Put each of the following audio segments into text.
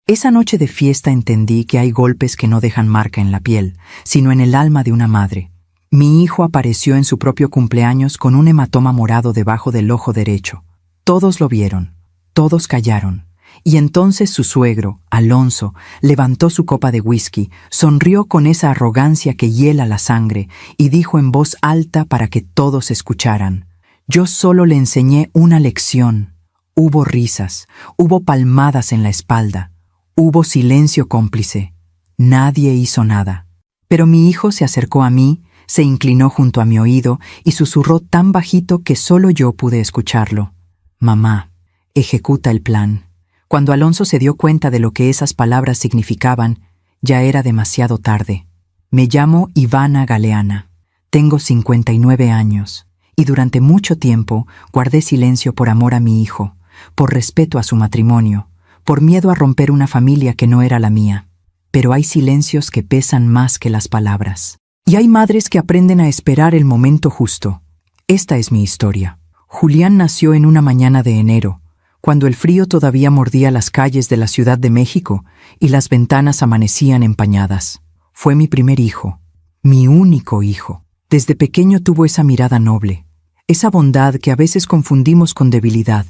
Esa noche de fiesta entendí que hay golpes que no dejan marca en la piel, sino en el alma de una madre. Mi hijo apareció en su propio cumpleaños con un hematoma morado debajo del ojo derecho. Todos lo vieron, todos callaron. Y entonces su suegro, Alonso, levantó su copa de whisky, sonrió con esa arrogancia que hiela la sangre y dijo en voz alta para que todos escucharan: «Yo solo le enseñé una lección». Hubo risas, hubo palmadas en la espalda, hubo silencio cómplice. Nadie hizo nada. Pero mi hijo se acercó a mí, se inclinó junto a mi oído y susurró tan bajito que solo yo pude escucharlo: «Mamá, ejecuta el plan». Cuando Alonso se dio cuenta de lo que esas palabras significaban, ya era demasiado tarde. Me llamo Ivana Galeana. Tengo 59 años y durante mucho tiempo guardé silencio por amor a mi hijo, por respeto a su matrimonio, por miedo a romper una familia que no era la mía. Pero hay silencios que pesan más que las palabras. Y hay madres que aprenden a esperar el momento justo. Esta es mi historia. Julián nació en una mañana de enero, cuando el frío todavía mordía las calles de la Ciudad de México y las ventanas amanecían empañadas. Fue mi primer hijo, mi único hijo. Desde pequeño tuvo esa mirada noble, esa bondad que a veces confundimos con debilidad.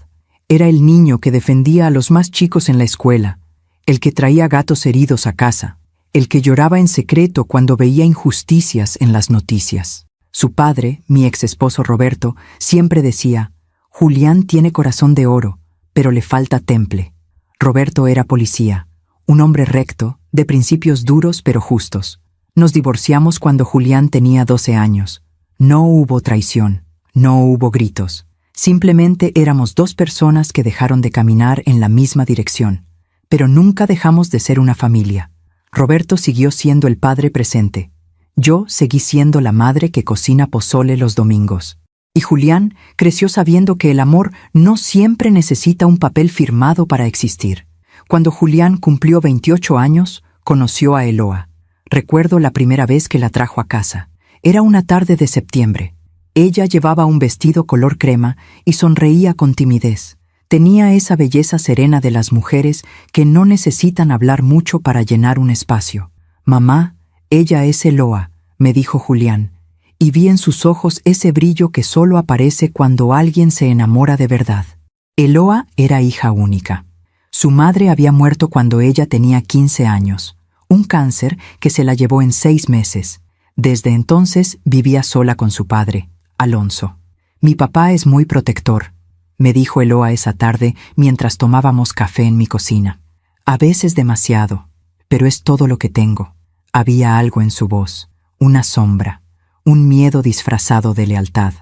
Era el niño que defendía a los más chicos en la escuela, el que traía gatos heridos a casa, el que lloraba en secreto cuando veía injusticias en las noticias. Su padre, mi ex esposo Roberto, siempre decía: «Julián tiene corazón de oro, pero le falta temple». Roberto era policía, un hombre recto, de principios duros pero justos. Nos divorciamos cuando Julián tenía 12 años. No hubo traición, no hubo gritos. Simplemente éramos dos personas que dejaron de caminar en la misma dirección. Pero nunca dejamos de ser una familia. Roberto siguió siendo el padre presente. Yo seguí siendo la madre que cocina pozole los domingos. Y Julián creció sabiendo que el amor no siempre necesita un papel firmado para existir. Cuando Julián cumplió 28 años, conoció a Eloa. Recuerdo la primera vez que la trajo a casa. Era una tarde de septiembre. Ella llevaba un vestido color crema y sonreía con timidez. Tenía esa belleza serena de las mujeres que no necesitan hablar mucho para llenar un espacio. «Mamá, ella es Eloa», me dijo Julián. Y vi en sus ojos ese brillo que solo aparece cuando alguien se enamora de verdad. Eloa era hija única. Su madre había muerto cuando ella tenía 15 años, un cáncer que se la llevó en 6 meses. Desde entonces vivía sola con su padre, Alonso. «Mi papá es muy protector», me dijo Eloa esa tarde mientras tomábamos café en mi cocina. «A veces demasiado, pero es todo lo que tengo». Había algo en su voz, una sombra, un miedo disfrazado de lealtad.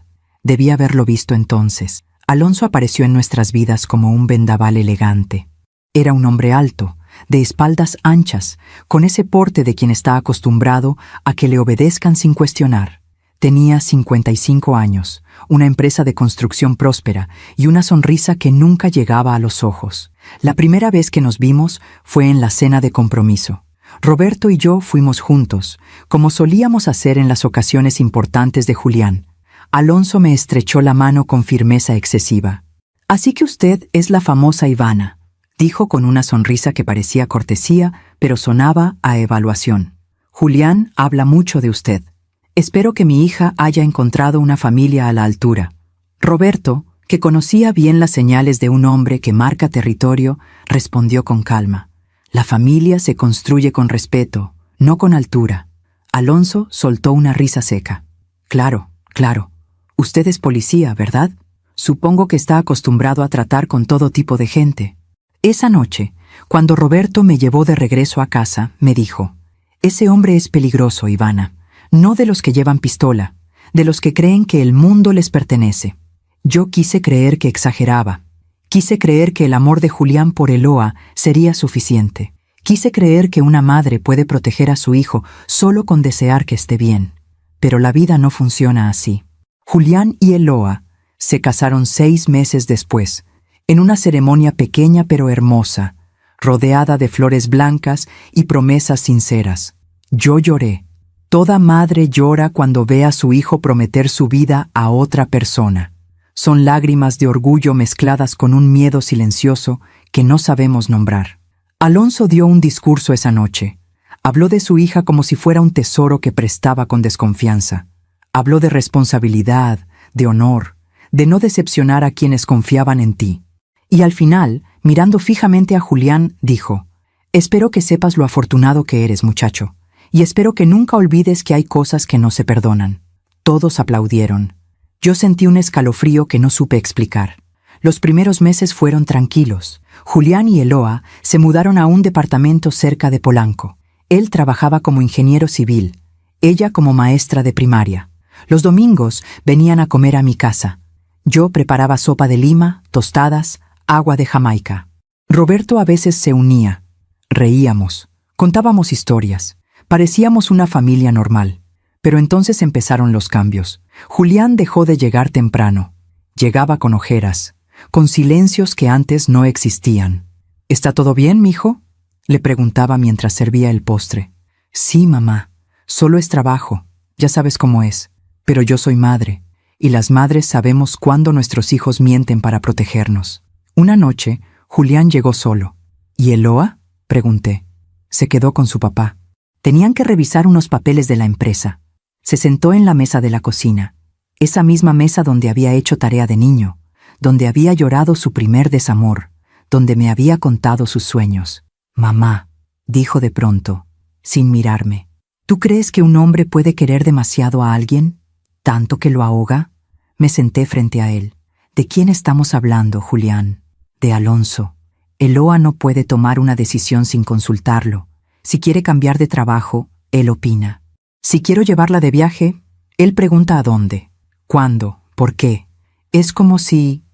Debí haberlo visto entonces. Alonso apareció en nuestras vidas como un vendaval elegante. Era un hombre alto, de espaldas anchas, con ese porte de quien está acostumbrado a que le obedezcan sin cuestionar. Tenía 55 años, una empresa de construcción próspera y una sonrisa que nunca llegaba a los ojos. La primera vez que nos vimos fue en la cena de compromiso. Roberto y yo fuimos juntos, como solíamos hacer en las ocasiones importantes de Julián. Alonso me estrechó la mano con firmeza excesiva. «Así que usted es la famosa Ivana», dijo con una sonrisa que parecía cortesía, pero sonaba a evaluación. «Julián habla mucho de usted. Espero que mi hija haya encontrado una familia a la altura». Roberto, que conocía bien las señales de un hombre que marca territorio, respondió con calma: «La familia se construye con respeto, no con altura». Alonso soltó una risa seca. «Claro, claro. Usted es policía, ¿verdad? Supongo que está acostumbrado a tratar con todo tipo de gente». Esa noche, cuando Roberto me llevó de regreso a casa, me dijo: «Ese hombre es peligroso, Ivana. No de los que llevan pistola, de los que creen que el mundo les pertenece». Yo quise creer que exageraba. Quise creer que el amor de Julián por Eloa sería suficiente. Quise creer que una madre puede proteger a su hijo solo con desear que esté bien. Pero la vida no funciona así. Julián y Eloa se casaron 6 meses después, en una ceremonia pequeña pero hermosa, rodeada de flores blancas y promesas sinceras. Yo lloré. Toda madre llora cuando ve a su hijo prometer su vida a otra persona. Son lágrimas de orgullo mezcladas con un miedo silencioso que no sabemos nombrar. Alonso dio un discurso esa noche. Habló de su hija como si fuera un tesoro que prestaba con desconfianza. Habló de responsabilidad, de honor, de no decepcionar a quienes confiaban en ti. Y al final, mirando fijamente a Julián, dijo: «Espero que sepas lo afortunado que eres, muchacho, y espero que nunca olvides que hay cosas que no se perdonan». Todos aplaudieron. Yo sentí un escalofrío que no supe explicar. Los primeros meses fueron tranquilos. Julián y Eloa se mudaron a un departamento cerca de Polanco. Él trabajaba como ingeniero civil, ella como maestra de primaria. Los domingos venían a comer a mi casa. Yo preparaba sopa de lima, tostadas, agua de Jamaica. Roberto a veces se unía. Reíamos, contábamos historias. Parecíamos una familia normal. Pero entonces empezaron los cambios. Julián dejó de llegar temprano. Llegaba con ojeras, con silencios que antes no existían. «¿Está todo bien, mijo?», le preguntaba mientras servía el postre. «Sí, mamá. Solo es trabajo. Ya sabes cómo es. Pero yo soy madre, y las madres sabemos cuándo nuestros hijos mienten para protegernos». Una noche, Julián llegó solo. «¿Y Eloa?», pregunté. Se quedó con su papá. Tenían que revisar unos papeles de la empresa. Se sentó en la mesa de la cocina, esa misma mesa donde había hecho tarea de niño, donde había llorado su primer desamor, donde me había contado sus sueños. «Mamá», dijo de pronto, sin mirarme, «¿tú crees que un hombre puede querer demasiado a alguien? ¿Tanto que lo ahoga?». Me senté frente a él. «¿De quién estamos hablando, Julián?». «De Alonso. Eloa no puede tomar una decisión sin consultarlo. Si quiere cambiar de trabajo, él opina. Si quiero llevarla de viaje, él pregunta a dónde, cuándo, por qué. Es como si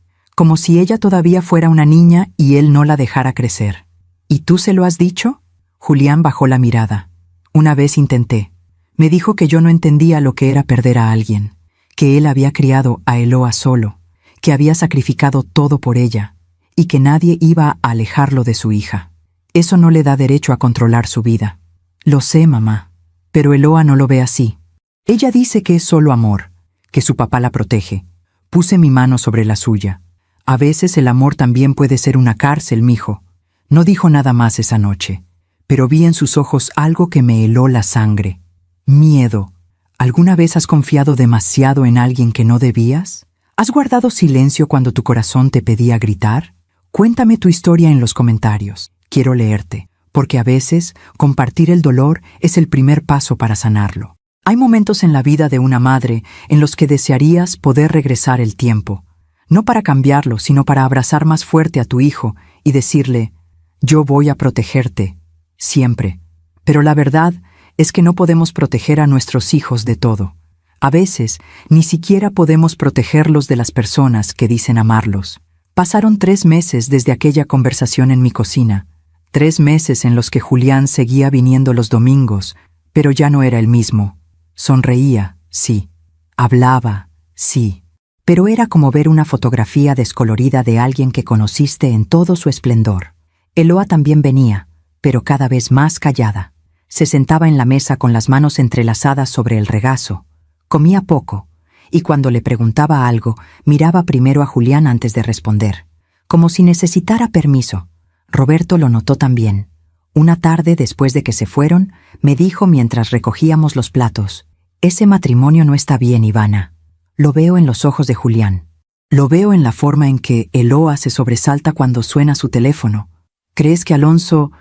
ella todavía fuera una niña y él no la dejara crecer». «¿Y tú se lo has dicho?». Julián bajó la mirada. «Una vez intenté. Me dijo que yo no entendía lo que era perder a alguien, que él había criado a Eloa solo, que había sacrificado todo por ella, y que nadie iba a alejarlo de su hija. Eso no le da derecho a controlar su vida». «Lo sé, mamá. Pero Eloa no lo ve así. Ella dice que es solo amor, que su papá la protege». Puse mi mano sobre la suya. «A veces el amor también puede ser una cárcel, mijo». No dijo nada más esa noche, pero vi en sus ojos algo que me heló la sangre. Miedo. ¿Alguna vez has confiado demasiado en alguien que no debías? ¿Has guardado silencio cuando tu corazón te pedía gritar? Cuéntame tu historia en los comentarios. Quiero leerte, porque a veces compartir el dolor es el primer paso para sanarlo. Hay momentos en la vida de una madre en los que desearías poder regresar el tiempo, no para cambiarlo, sino para abrazar más fuerte a tu hijo y decirle: «Yo voy a protegerte, siempre». Pero la verdad es que no podemos proteger a nuestros hijos de todo. A veces ni siquiera podemos protegerlos de las personas que dicen amarlos. Pasaron 3 meses desde aquella conversación en mi cocina. 3 meses en los que Julián seguía viniendo los domingos, pero ya no era el mismo. Sonreía, sí. Hablaba, sí. Pero era como ver una fotografía descolorida de alguien que conociste en todo su esplendor. Eloa también venía, pero cada vez más callada. Se sentaba en la mesa con las manos entrelazadas sobre el regazo. Comía poco, y cuando le preguntaba algo, miraba primero a Julián antes de responder, como si necesitara permiso. Roberto lo notó también. Una tarde, después de que se fueron, me dijo mientras recogíamos los platos: «Ese matrimonio no está bien, Ivana». Lo veo en los ojos de Julián. Lo veo en la forma en que Eloa se sobresalta cuando suena su teléfono. «¿Crees que Alonso...?»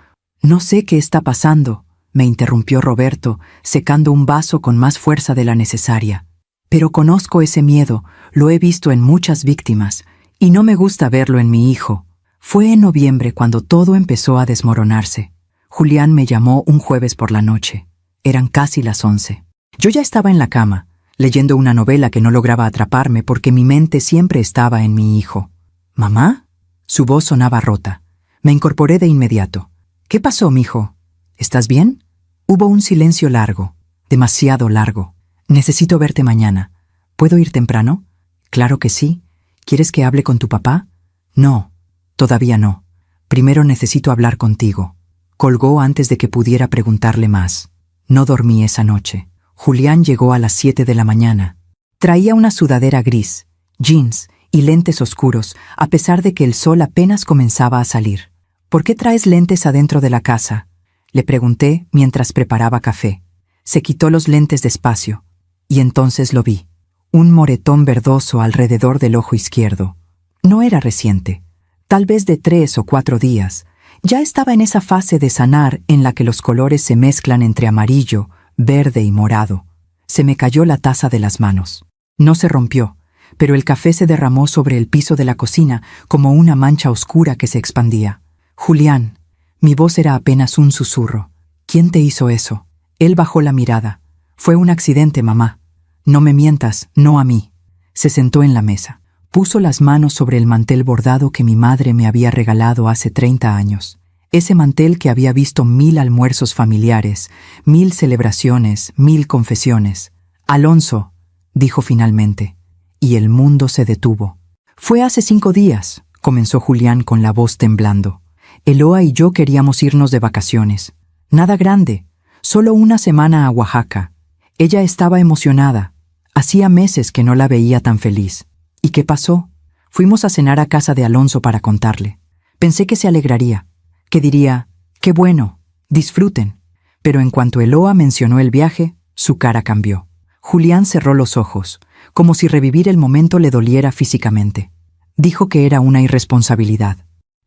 «No sé qué está pasando», me interrumpió Roberto, secando un vaso con más fuerza de la necesaria. «Pero conozco ese miedo, lo he visto en muchas víctimas, y no me gusta verlo en mi hijo». Fue en noviembre cuando todo empezó a desmoronarse. Julián me llamó un jueves por la noche. Eran casi las 11. Yo ya estaba en la cama, leyendo una novela que no lograba atraparme porque mi mente siempre estaba en mi hijo. «¿Mamá?». Su voz sonaba rota. Me incorporé de inmediato. «¿Qué pasó, mijo? ¿Estás bien?». Hubo un silencio largo, demasiado largo. «Necesito verte mañana. ¿Puedo ir temprano?». «Claro que sí. ¿Quieres que hable con tu papá?». «No, todavía no. Primero necesito hablar contigo». Colgó antes de que pudiera preguntarle más. No dormí esa noche. Julián llegó a las 7 de la mañana. Traía una sudadera gris, jeans y lentes oscuros, a pesar de que el sol apenas comenzaba a salir. ¿Por qué traes lentes adentro de la casa?, le pregunté mientras preparaba café. Se quitó los lentes despacio, y entonces lo vi. Un moretón verdoso alrededor del ojo izquierdo. No era reciente, tal vez de 3 o 4 días. Ya estaba en esa fase de sanar en la que los colores se mezclan entre amarillo, verde y morado. Se me cayó la taza de las manos. No se rompió, pero el café se derramó sobre el piso de la cocina como una mancha oscura que se expandía. Julián, mi voz era apenas un susurro. ¿Quién te hizo eso? Él bajó la mirada. Fue un accidente, mamá. No me mientas, no a mí. Se sentó en la mesa. Puso las manos sobre el mantel bordado que mi madre me había regalado hace 30 años. Ese mantel que había visto 1000 almuerzos familiares, 1000 celebraciones, 1000 confesiones. Alonso, dijo finalmente, y el mundo se detuvo. Fue hace 5 días, comenzó Julián con la voz temblando. Eloa y yo queríamos irnos de vacaciones. Nada grande, solo una semana a Oaxaca. Ella estaba emocionada. Hacía meses que no la veía tan feliz. ¿Y qué pasó? Fuimos a cenar a casa de Alonso para contarle. Pensé que se alegraría, que diría, qué bueno, disfruten. Pero en cuanto Eloa mencionó el viaje, su cara cambió. Julián cerró los ojos, como si revivir el momento le doliera físicamente. Dijo que era una irresponsabilidad,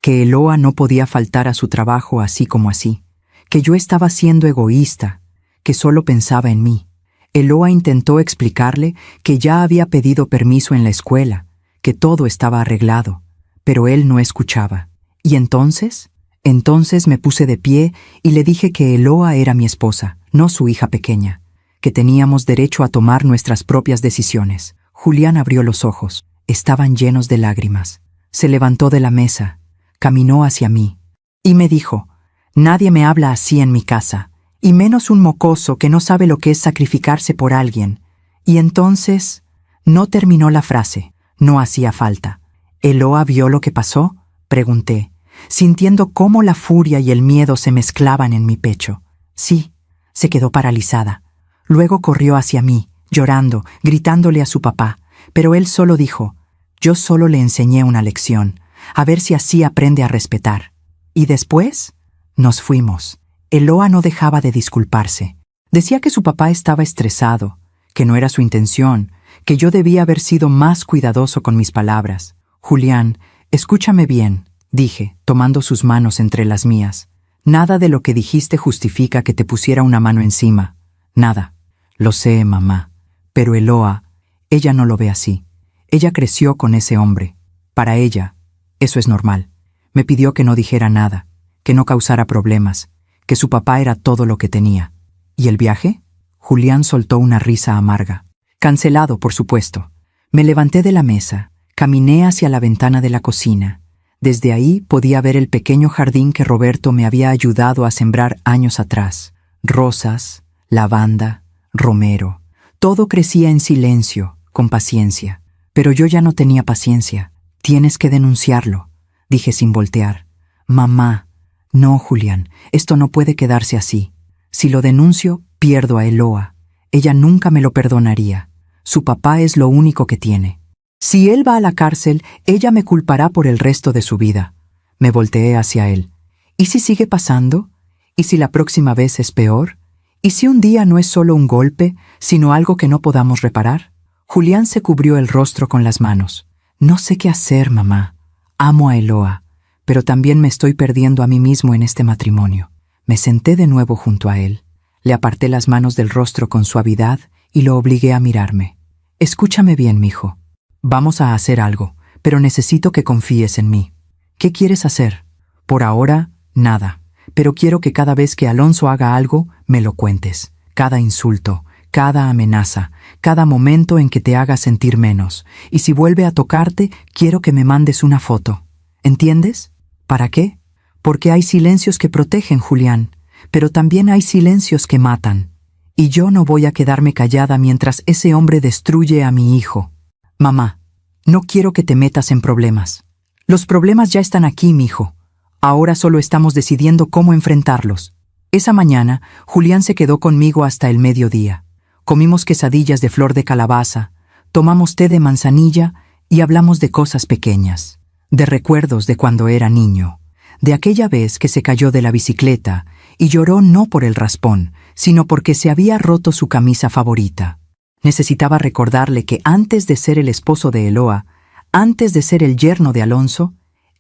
que Eloa no podía faltar a su trabajo así como así, que yo estaba siendo egoísta, que solo pensaba en mí. Eloa intentó explicarle que ya había pedido permiso en la escuela, que todo estaba arreglado, pero él no escuchaba. ¿Y entonces? Entonces me puse de pie y le dije que Eloa era mi esposa, no su hija pequeña, que teníamos derecho a tomar nuestras propias decisiones. Julián abrió los ojos. Estaban llenos de lágrimas. Se levantó de la mesa, caminó hacia mí y me dijo, nadie me habla así en mi casa, y menos un mocoso que no sabe lo que es sacrificarse por alguien. Y entonces, no terminó la frase, no hacía falta. ¿Eloa vio lo que pasó?, pregunté, sintiendo cómo la furia y el miedo se mezclaban en mi pecho. Sí, se quedó paralizada. Luego corrió hacia mí, llorando, gritándole a su papá, pero él solo dijo, yo solo le enseñé una lección, a ver si así aprende a respetar. Y después, nos fuimos. Eloa no dejaba de disculparse. Decía que su papá estaba estresado, que no era su intención, que yo debía haber sido más cuidadoso con mis palabras. Julián, escúchame bien, dije, tomando sus manos entre las mías. Nada de lo que dijiste justifica que te pusiera una mano encima. Nada. Lo sé, mamá. Pero Eloa, ella no lo ve así. Ella creció con ese hombre. Para ella, eso es normal. Me pidió que no dijera nada, que no causara problemas, que su papá era todo lo que tenía. ¿Y el viaje? Julián soltó una risa amarga. Cancelado, por supuesto. Me levanté de la mesa, caminé hacia la ventana de la cocina. Desde ahí podía ver el pequeño jardín que Roberto me había ayudado a sembrar años atrás. Rosas, lavanda, romero. Todo crecía en silencio, con paciencia. Pero yo ya no tenía paciencia. Tienes que denunciarlo, dije sin voltear. Mamá. No, Julián, esto no puede quedarse así. Si lo denuncio, pierdo a Eloa. Ella nunca me lo perdonaría. Su papá es lo único que tiene. Si él va a la cárcel, ella me culpará por el resto de su vida. Me volteé hacia él. ¿Y si sigue pasando? ¿Y si la próxima vez es peor? ¿Y si un día no es solo un golpe, sino algo que no podamos reparar? Julián se cubrió el rostro con las manos. No sé qué hacer, mamá. Amo a Eloa, pero también me estoy perdiendo a mí mismo en este matrimonio. Me senté de nuevo junto a él. Le aparté las manos del rostro con suavidad y lo obligué a mirarme. Escúchame bien, mijo. Vamos a hacer algo, pero necesito que confíes en mí. ¿Qué quieres hacer? Por ahora, nada. Pero quiero que cada vez que Alonso haga algo, me lo cuentes. Cada insulto, cada amenaza, cada momento en que te haga sentir menos. Y si vuelve a tocarte, quiero que me mandes una foto. ¿Entiendes? ¿Para qué? Porque hay silencios que protegen, Julián, pero también hay silencios que matan. Y yo no voy a quedarme callada mientras ese hombre destruye a mi hijo. Mamá, no quiero que te metas en problemas. Los problemas ya están aquí, mijo. Ahora solo estamos decidiendo cómo enfrentarlos. Esa mañana, Julián se quedó conmigo hasta el mediodía. Comimos quesadillas de flor de calabaza, tomamos té de manzanilla y hablamos de cosas pequeñas, de recuerdos de cuando era niño, de aquella vez que se cayó de la bicicleta y lloró no por el raspón, sino porque se había roto su camisa favorita. Necesitaba recordarle que antes de ser el esposo de Eloa, antes de ser el yerno de Alonso,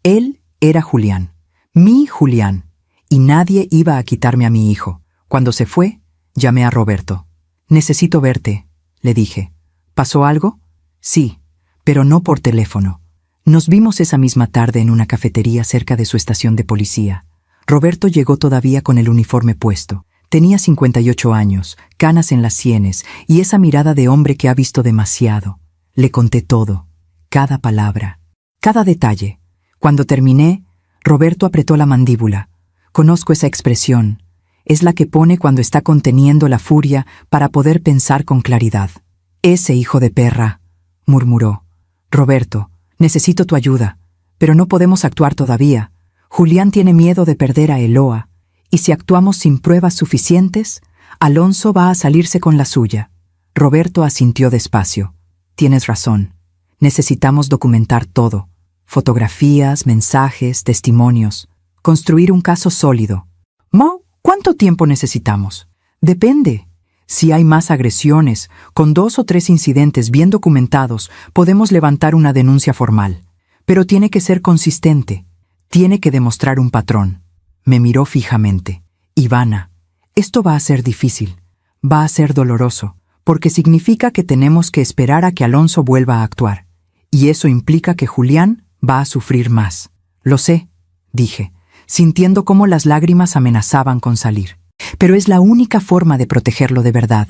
él era Julián, mi Julián, y nadie iba a quitarme a mi hijo. Cuando se fue, llamé a Roberto. «Necesito verte», le dije. «¿Pasó algo?» «Sí, pero no por teléfono». Nos vimos esa misma tarde en una cafetería cerca de su estación de policía. Roberto llegó todavía con el uniforme puesto. Tenía 58 años, canas en las sienes y esa mirada de hombre que ha visto demasiado. Le conté todo, cada palabra, cada detalle. Cuando terminé, Roberto apretó la mandíbula. Conozco esa expresión. Es la que pone cuando está conteniendo la furia para poder pensar con claridad. «Ese hijo de perra», murmuró. «Roberto, necesito tu ayuda, pero no podemos actuar todavía. Julián tiene miedo de perder a Eloa, y si actuamos sin pruebas suficientes, Alonso va a salirse con la suya». Roberto asintió despacio. «Tienes razón. Necesitamos documentar todo. Fotografías, mensajes, testimonios. Construir un caso sólido». «Mo, ¿cuánto tiempo necesitamos?» «Depende. Si hay más agresiones, con 2 o 3 incidentes bien documentados, podemos levantar una denuncia formal. Pero tiene que ser consistente. Tiene que demostrar un patrón». Me miró fijamente. «Ivana, esto va a ser difícil. Va a ser doloroso, porque significa que tenemos que esperar a que Alonso vuelva a actuar. Y eso implica que Julián va a sufrir más». «Lo sé», dije, sintiendo cómo las lágrimas amenazaban con salir. «Pero es la única forma de protegerlo de verdad.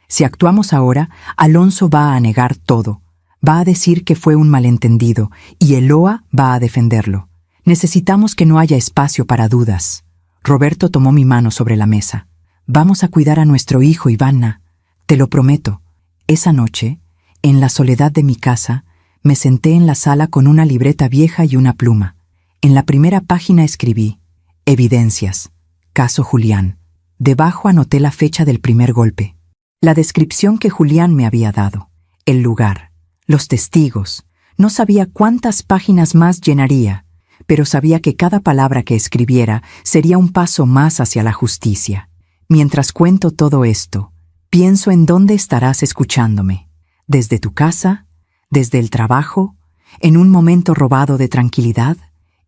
Si actuamos ahora, Alonso va a negar todo. Va a decir que fue un malentendido, y Eloa va a defenderlo. Necesitamos que no haya espacio para dudas». Roberto tomó mi mano sobre la mesa. «Vamos a cuidar a nuestro hijo, Ivana. Te lo prometo». Esa noche, en la soledad de mi casa, me senté en la sala con una libreta vieja y una pluma. En la primera página escribí: «Evidencias. Caso Julián». Debajo anoté la fecha del primer golpe, la descripción que Julián me había dado, el lugar, los testigos. No sabía cuántas páginas más llenaría, pero sabía que cada palabra que escribiera sería un paso más hacia la justicia. Mientras cuento todo esto, pienso en dónde estarás escuchándome. Desde tu casa, desde el trabajo, en un momento robado de tranquilidad.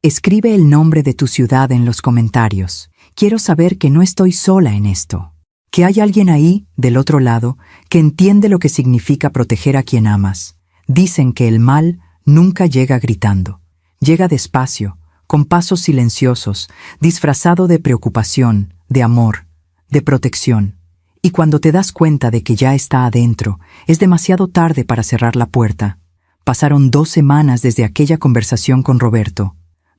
Escribe el nombre de tu ciudad en los comentarios. Quiero saber que no estoy sola en esto, que hay alguien ahí, del otro lado, que entiende lo que significa proteger a quien amas. Dicen que el mal nunca llega gritando. Llega despacio, con pasos silenciosos, disfrazado de preocupación, de amor, de protección. Y cuando te das cuenta de que ya está adentro, es demasiado tarde para cerrar la puerta. Pasaron 2 semanas desde aquella conversación con Roberto.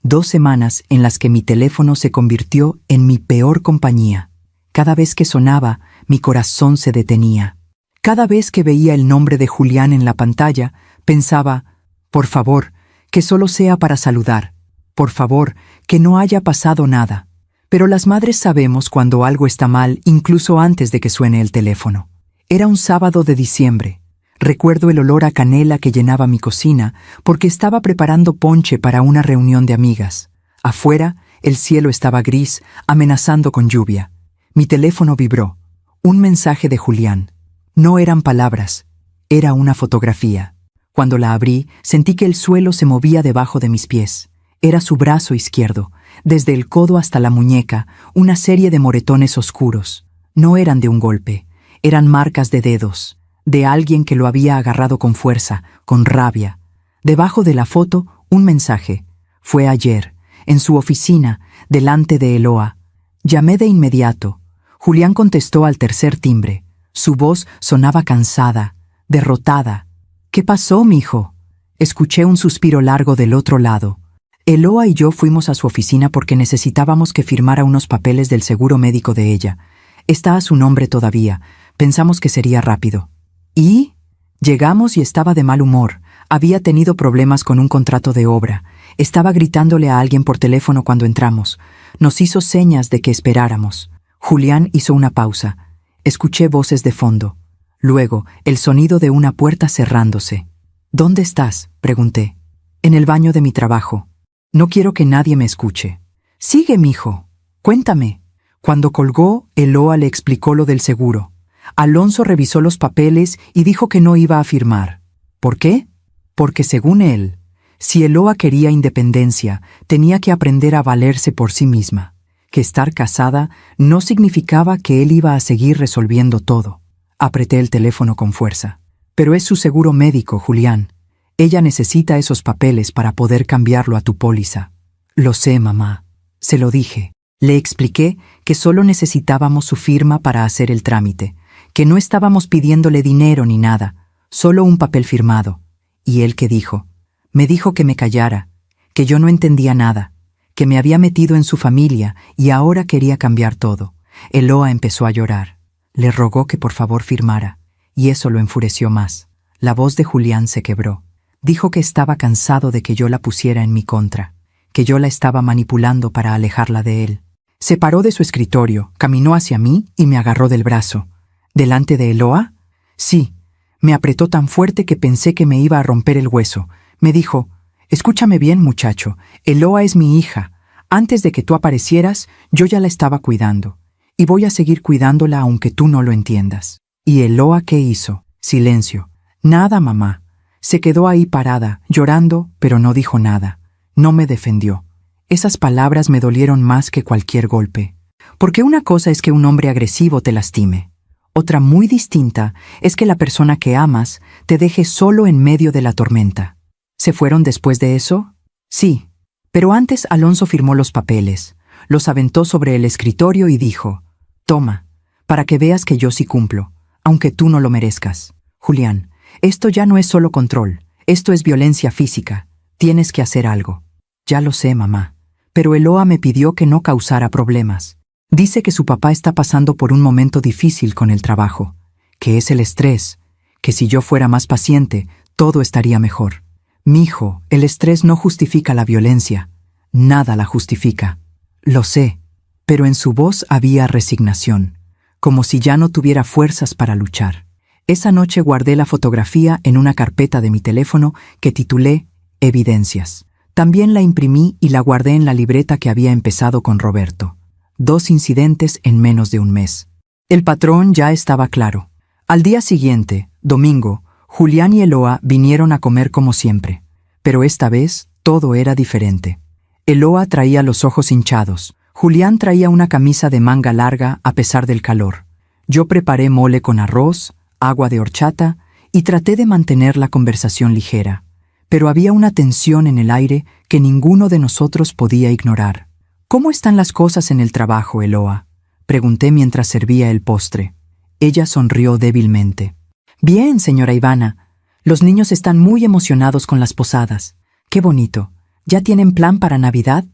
2 semanas en las que mi teléfono se convirtió en mi peor compañía. Cada vez que sonaba, mi corazón se detenía. Cada vez que veía el nombre de Julián en la pantalla, pensaba: «Por favor, que solo sea para saludar. Por favor, que no haya pasado nada». Pero las madres sabemos cuando algo está mal incluso antes de que suene el teléfono. Era un sábado de diciembre. Recuerdo el olor a canela que llenaba mi cocina porque estaba preparando ponche para una reunión de amigas. Afuera, el cielo estaba gris, amenazando con lluvia. Mi teléfono vibró. Un mensaje de Julián. No eran palabras, era una fotografía. Cuando la abrí, sentí que el suelo se movía debajo de mis pies. Era su brazo izquierdo, desde el codo hasta la muñeca, una serie de moretones oscuros. No eran de un golpe, eran marcas de dedos, de alguien que lo había agarrado con fuerza, con rabia. Debajo de la foto, un mensaje. Fue ayer, en su oficina, delante de Eloa. Llamé de inmediato. Julián contestó al tercer timbre. Su voz sonaba cansada, derrotada. «¿Qué pasó, mijo?». Escuché un suspiro largo del otro lado. Eloa y yo fuimos a su oficina porque necesitábamos que firmara unos papeles del seguro médico de ella. Está a su nombre todavía. Pensamos que sería rápido. ¿Y? Llegamos y estaba de mal humor. Había tenido problemas con un contrato de obra. Estaba gritándole a alguien por teléfono cuando entramos. Nos hizo señas de que esperáramos. Julián hizo una pausa. Escuché voces de fondo. Luego, el sonido de una puerta cerrándose. «¿Dónde estás?», pregunté. «En el baño de mi trabajo. No quiero que nadie me escuche». Sigue, mijo. Cuéntame. Cuando colgó, Eloa le explicó lo del seguro. Alonso revisó los papeles y dijo que no iba a firmar. ¿Por qué? Porque según él, si Eloa quería independencia, tenía que aprender a valerse por sí misma, que estar casada no significaba que él iba a seguir resolviendo todo. Apreté el teléfono con fuerza. Pero es su seguro médico, Julián. Ella necesita esos papeles para poder cambiarlo a tu póliza. Lo sé, mamá. Se lo dije. Le expliqué que solo necesitábamos su firma para hacer el trámite, que no estábamos pidiéndole dinero ni nada, solo un papel firmado. ¿Y él qué dijo? Me dijo que me callara, que yo no entendía nada, que me había metido en su familia y ahora quería cambiar todo. Eloa empezó a llorar. Le rogó que por favor firmara, y eso lo enfureció más. La voz de Julián se quebró. Dijo que estaba cansado de que yo la pusiera en mi contra, que yo la estaba manipulando para alejarla de él. Se paró de su escritorio, caminó hacia mí y me agarró del brazo. ¿Delante de Eloa? Sí. Me apretó tan fuerte que pensé que me iba a romper el hueso. Me dijo, escúchame bien, muchacho, Eloa es mi hija. Antes de que tú aparecieras, yo ya la estaba cuidando. Y voy a seguir cuidándola aunque tú no lo entiendas. ¿Y Eloa qué hizo? Silencio. Nada, mamá. Se quedó ahí parada, llorando, pero no dijo nada. No me defendió. Esas palabras me dolieron más que cualquier golpe. Porque una cosa es que un hombre agresivo te lastime. Otra muy distinta es que la persona que amas te deje solo en medio de la tormenta. ¿Se fueron después de eso? Sí. Pero antes Alonso firmó los papeles, los aventó sobre el escritorio y dijo, toma, para que veas que yo sí cumplo, aunque tú no lo merezcas. Julián, esto ya no es solo control, esto es violencia física. Tienes que hacer algo. Ya lo sé, mamá. Pero Eloa me pidió que no causara problemas. Dice que su papá está pasando por un momento difícil con el trabajo, que es el estrés, que si yo fuera más paciente, todo estaría mejor. Mijo, el estrés no justifica la violencia. Nada la justifica. Lo sé, pero en su voz había resignación, como si ya no tuviera fuerzas para luchar. Esa noche guardé la fotografía en una carpeta de mi teléfono que titulé Evidencias. También la imprimí y la guardé en la libreta que había empezado con Roberto. 2 incidentes en menos de un mes. El patrón ya estaba claro. Al día siguiente, domingo, Julián y Eloa vinieron a comer como siempre. Pero esta vez todo era diferente. Eloa traía los ojos hinchados. Julián traía una camisa de manga larga a pesar del calor. Yo preparé mole con arroz, agua de horchata y traté de mantener la conversación ligera. Pero había una tensión en el aire que ninguno de nosotros podía ignorar. ¿Cómo están las cosas en el trabajo, Eloa? Pregunté mientras servía el postre. Ella sonrió débilmente. Bien, señora Ivana. Los niños están muy emocionados con las posadas. ¡Qué bonito! ¿Ya tienen plan para Navidad?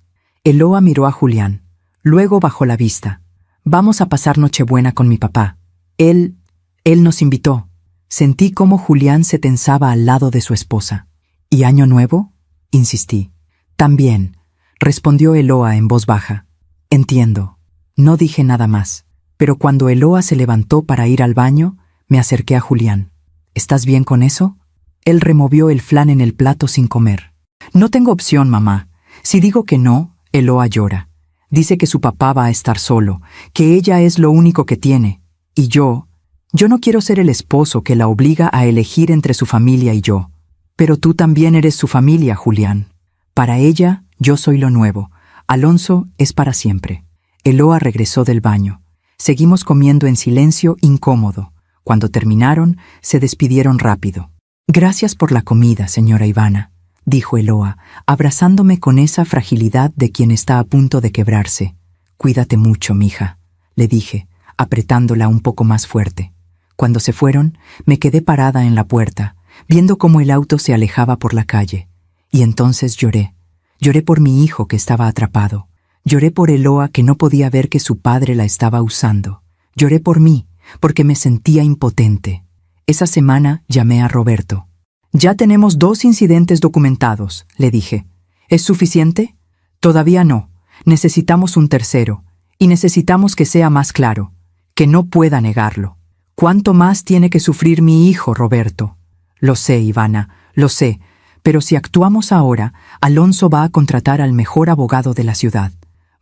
Eloa miró a Julián. Luego bajó la vista. Vamos a pasar Nochebuena con mi papá. Él nos invitó. Sentí cómo Julián se tensaba al lado de su esposa. ¿Y Año Nuevo? Insistí. También, respondió Eloa en voz baja. Entiendo. No dije nada más, pero cuando Eloa se levantó para ir al baño, me acerqué a Julián. ¿Estás bien con eso? Él removió el flan en el plato sin comer. No tengo opción, mamá. Si digo que no, Eloa llora. Dice que su papá va a estar solo, que ella es lo único que tiene. Y yo no quiero ser el esposo que la obliga a elegir entre su familia y yo. Pero tú también eres su familia, Julián. Para ella, yo soy lo nuevo. Alonso es para siempre. Eloa regresó del baño. Seguimos comiendo en silencio incómodo. Cuando terminaron, se despidieron rápido. Gracias por la comida, señora Ivana, dijo Eloa, abrazándome con esa fragilidad de quien está a punto de quebrarse. Cuídate mucho, mija, le dije, apretándola un poco más fuerte. Cuando se fueron, me quedé parada en la puerta, viendo cómo el auto se alejaba por la calle. Y entonces lloré. Lloré por mi hijo que estaba atrapado. Lloré por Eloa que no podía ver que su padre la estaba usando. Lloré por mí, porque me sentía impotente. Esa semana llamé a Roberto. Ya tenemos 2 incidentes documentados, le dije. ¿Es suficiente? Todavía no. Necesitamos un tercero. Y necesitamos que sea más claro. Que no pueda negarlo. ¿Cuánto más tiene que sufrir mi hijo, Roberto? Lo sé, Ivana, lo sé, pero si actuamos ahora, Alonso va a contratar al mejor abogado de la ciudad.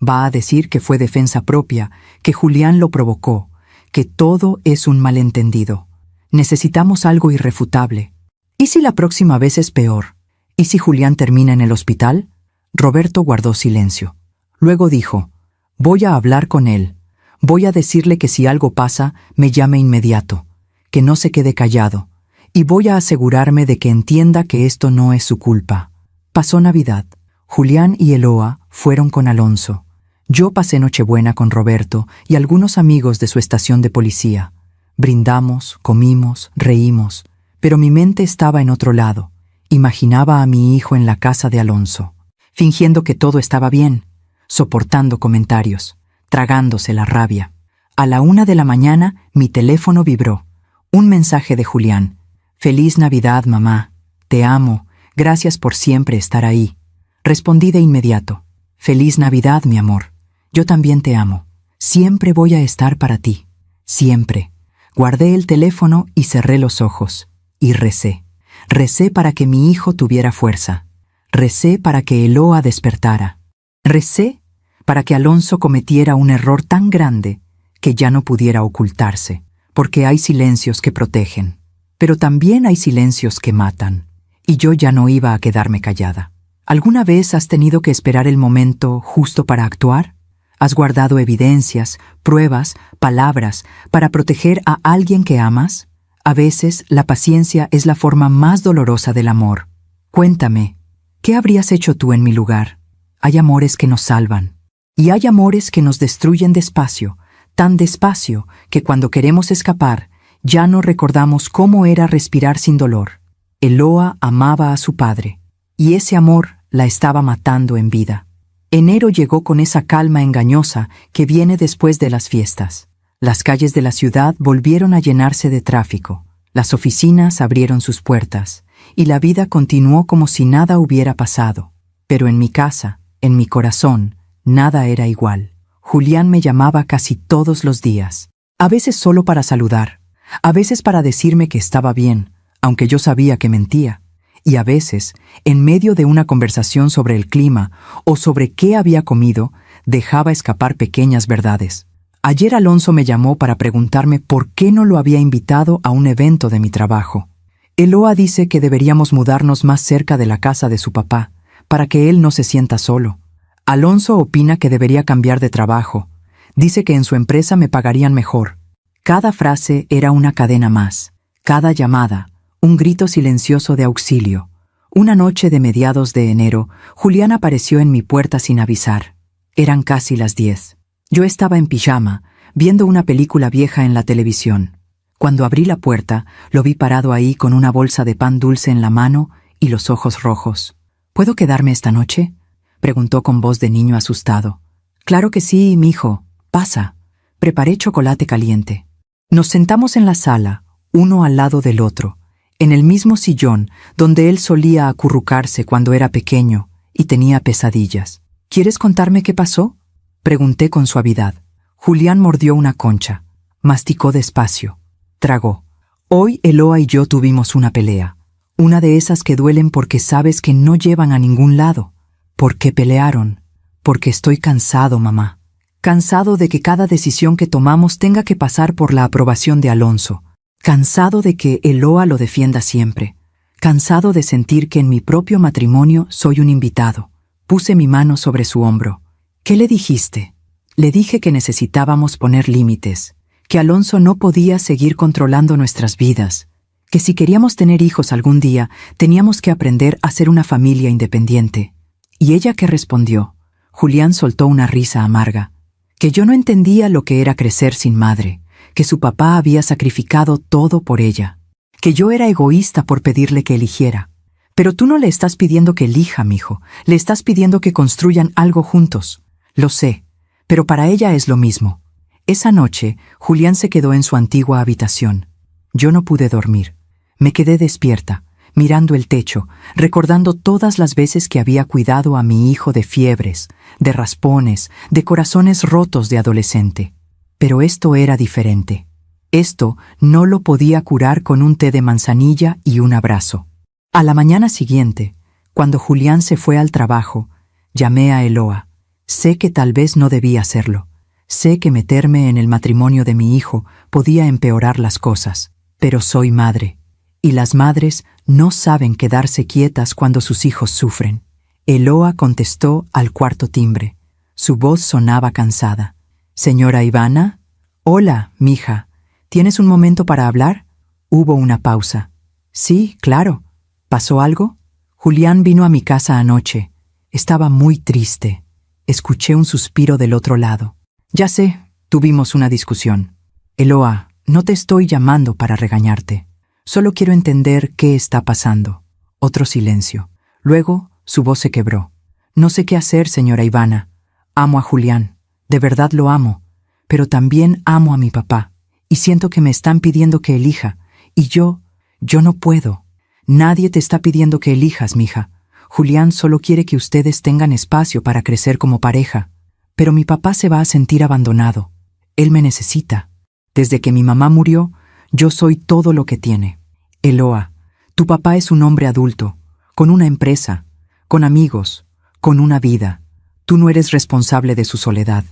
Va a decir que fue defensa propia, que Julián lo provocó, que todo es un malentendido. Necesitamos algo irrefutable. ¿Y si la próxima vez es peor? ¿Y si Julián termina en el hospital? Roberto guardó silencio. Luego dijo: voy a hablar con él. Voy a decirle que si algo pasa, me llame inmediato, que no se quede callado, y voy a asegurarme de que entienda que esto no es su culpa. Pasó Navidad. Julián y Eloa fueron con Alonso. Yo pasé Nochebuena con Roberto y algunos amigos de su estación de policía. Brindamos, comimos, reímos, pero mi mente estaba en otro lado. Imaginaba a mi hijo en la casa de Alonso, fingiendo que todo estaba bien, soportando comentarios, tragándose la rabia. A la 1 de la mañana mi teléfono vibró. Un mensaje de Julián: «Feliz Navidad, mamá. Te amo. Gracias por siempre estar ahí». Respondí de inmediato: «Feliz Navidad, mi amor. Yo también te amo. Siempre voy a estar para ti. Siempre». Guardé el teléfono y cerré los ojos. Y recé. Recé para que mi hijo tuviera fuerza. Recé para que Eloa despertara. Recé para que Alonso cometiera un error tan grande que ya no pudiera ocultarse, porque hay silencios que protegen, pero también hay silencios que matan, y yo ya no iba a quedarme callada. ¿Alguna vez has tenido que esperar el momento justo para actuar? ¿Has guardado evidencias, pruebas, palabras para proteger a alguien que amas? A veces la paciencia es la forma más dolorosa del amor. Cuéntame, ¿qué habrías hecho tú en mi lugar? Hay amores que nos salvan, y hay amores que nos destruyen despacio, tan despacio que cuando queremos escapar, ya no recordamos cómo era respirar sin dolor. Eloa amaba a su padre, y ese amor la estaba matando en vida. Enero llegó con esa calma engañosa que viene después de las fiestas. Las calles de la ciudad volvieron a llenarse de tráfico. Las oficinas abrieron sus puertas, y la vida continuó como si nada hubiera pasado. Pero en mi casa, en mi corazón, nada era igual. Julián me llamaba casi todos los días, a veces solo para saludar, a veces para decirme que estaba bien, aunque yo sabía que mentía, y a veces, en medio de una conversación sobre el clima o sobre qué había comido, dejaba escapar pequeñas verdades. Ayer Alonso me llamó para preguntarme por qué no lo había invitado a un evento de mi trabajo. Eloa dice que deberíamos mudarnos más cerca de la casa de su papá, para que él no se sienta solo. Alonso opina que debería cambiar de trabajo. Dice que en su empresa me pagarían mejor. Cada frase era una cadena más. Cada llamada, un grito silencioso de auxilio. Una noche de mediados de enero, Julián apareció en mi puerta sin avisar. Eran casi las 10. Yo estaba en pijama, viendo una película vieja en la televisión. Cuando abrí la puerta, lo vi parado ahí con una bolsa de pan dulce en la mano y los ojos rojos. «¿Puedo quedarme esta noche?», preguntó con voz de niño asustado. «Claro que sí, mijo. Pasa». Preparé chocolate caliente. Nos sentamos en la sala, uno al lado del otro, en el mismo sillón donde él solía acurrucarse cuando era pequeño y tenía pesadillas. «¿Quieres contarme qué pasó?», pregunté con suavidad. Julián mordió una concha, masticó despacio, tragó. «Hoy Eloa y yo tuvimos una pelea. Una de esas que duelen porque sabes que no llevan a ningún lado». «¿Por qué pelearon?». «Porque estoy cansado, mamá. Cansado de que cada decisión que tomamos tenga que pasar por la aprobación de Alonso. Cansado de que Eloa lo defienda siempre. Cansado de sentir que en mi propio matrimonio soy un invitado». Puse mi mano sobre su hombro. «¿Qué le dijiste?». «Le dije que necesitábamos poner límites, que Alonso no podía seguir controlando nuestras vidas, que si queríamos tener hijos algún día, teníamos que aprender a ser una familia independiente». ¿Y ella qué respondió? Julián soltó una risa amarga. Que yo no entendía lo que era crecer sin madre, que su papá había sacrificado todo por ella, que yo era egoísta por pedirle que eligiera. «Pero tú no le estás pidiendo que elija, mijo, le estás pidiendo que construyan algo juntos». «Lo sé, pero para ella es lo mismo». Esa noche, Julián se quedó en su antigua habitación. Yo no pude dormir. Me quedé despierta, mirando el techo, recordando todas las veces que había cuidado a mi hijo de fiebres, de raspones, de corazones rotos de adolescente. Pero esto era diferente. Esto no lo podía curar con un té de manzanilla y un abrazo. A la mañana siguiente, cuando Julián se fue al trabajo, llamé a Eloa. Sé que tal vez no debía hacerlo. Sé que meterme en el matrimonio de mi hijo podía empeorar las cosas, pero soy madre, y las madres no saben quedarse quietas cuando sus hijos sufren. Eloa contestó al cuarto timbre. Su voz sonaba cansada. «Señora Ivana». «Hola, mija. ¿Tienes un momento para hablar?» Hubo una pausa. «Sí, claro. ¿Pasó algo?» «Julián vino a mi casa anoche. Estaba muy triste». Escuché un suspiro del otro lado. «Ya sé, tuvimos una discusión. Eloa, no te estoy llamando para regañarte. Solo quiero entender qué está pasando». Otro silencio. Luego, su voz se quebró. «No sé qué hacer, señora Ivana. Amo a Julián. De verdad lo amo. Pero también amo a mi papá. Y siento que me están pidiendo que elija. Y yo no puedo». «Nadie te está pidiendo que elijas, mija. Julián solo quiere que ustedes tengan espacio para crecer como pareja. Pero mi papá se va a sentir abandonado. Él me necesita. Desde que mi mamá murió, yo soy todo lo que tiene. Eloa, tu papá es un hombre adulto, con una empresa, con amigos, con una vida. Tú no eres responsable de su soledad.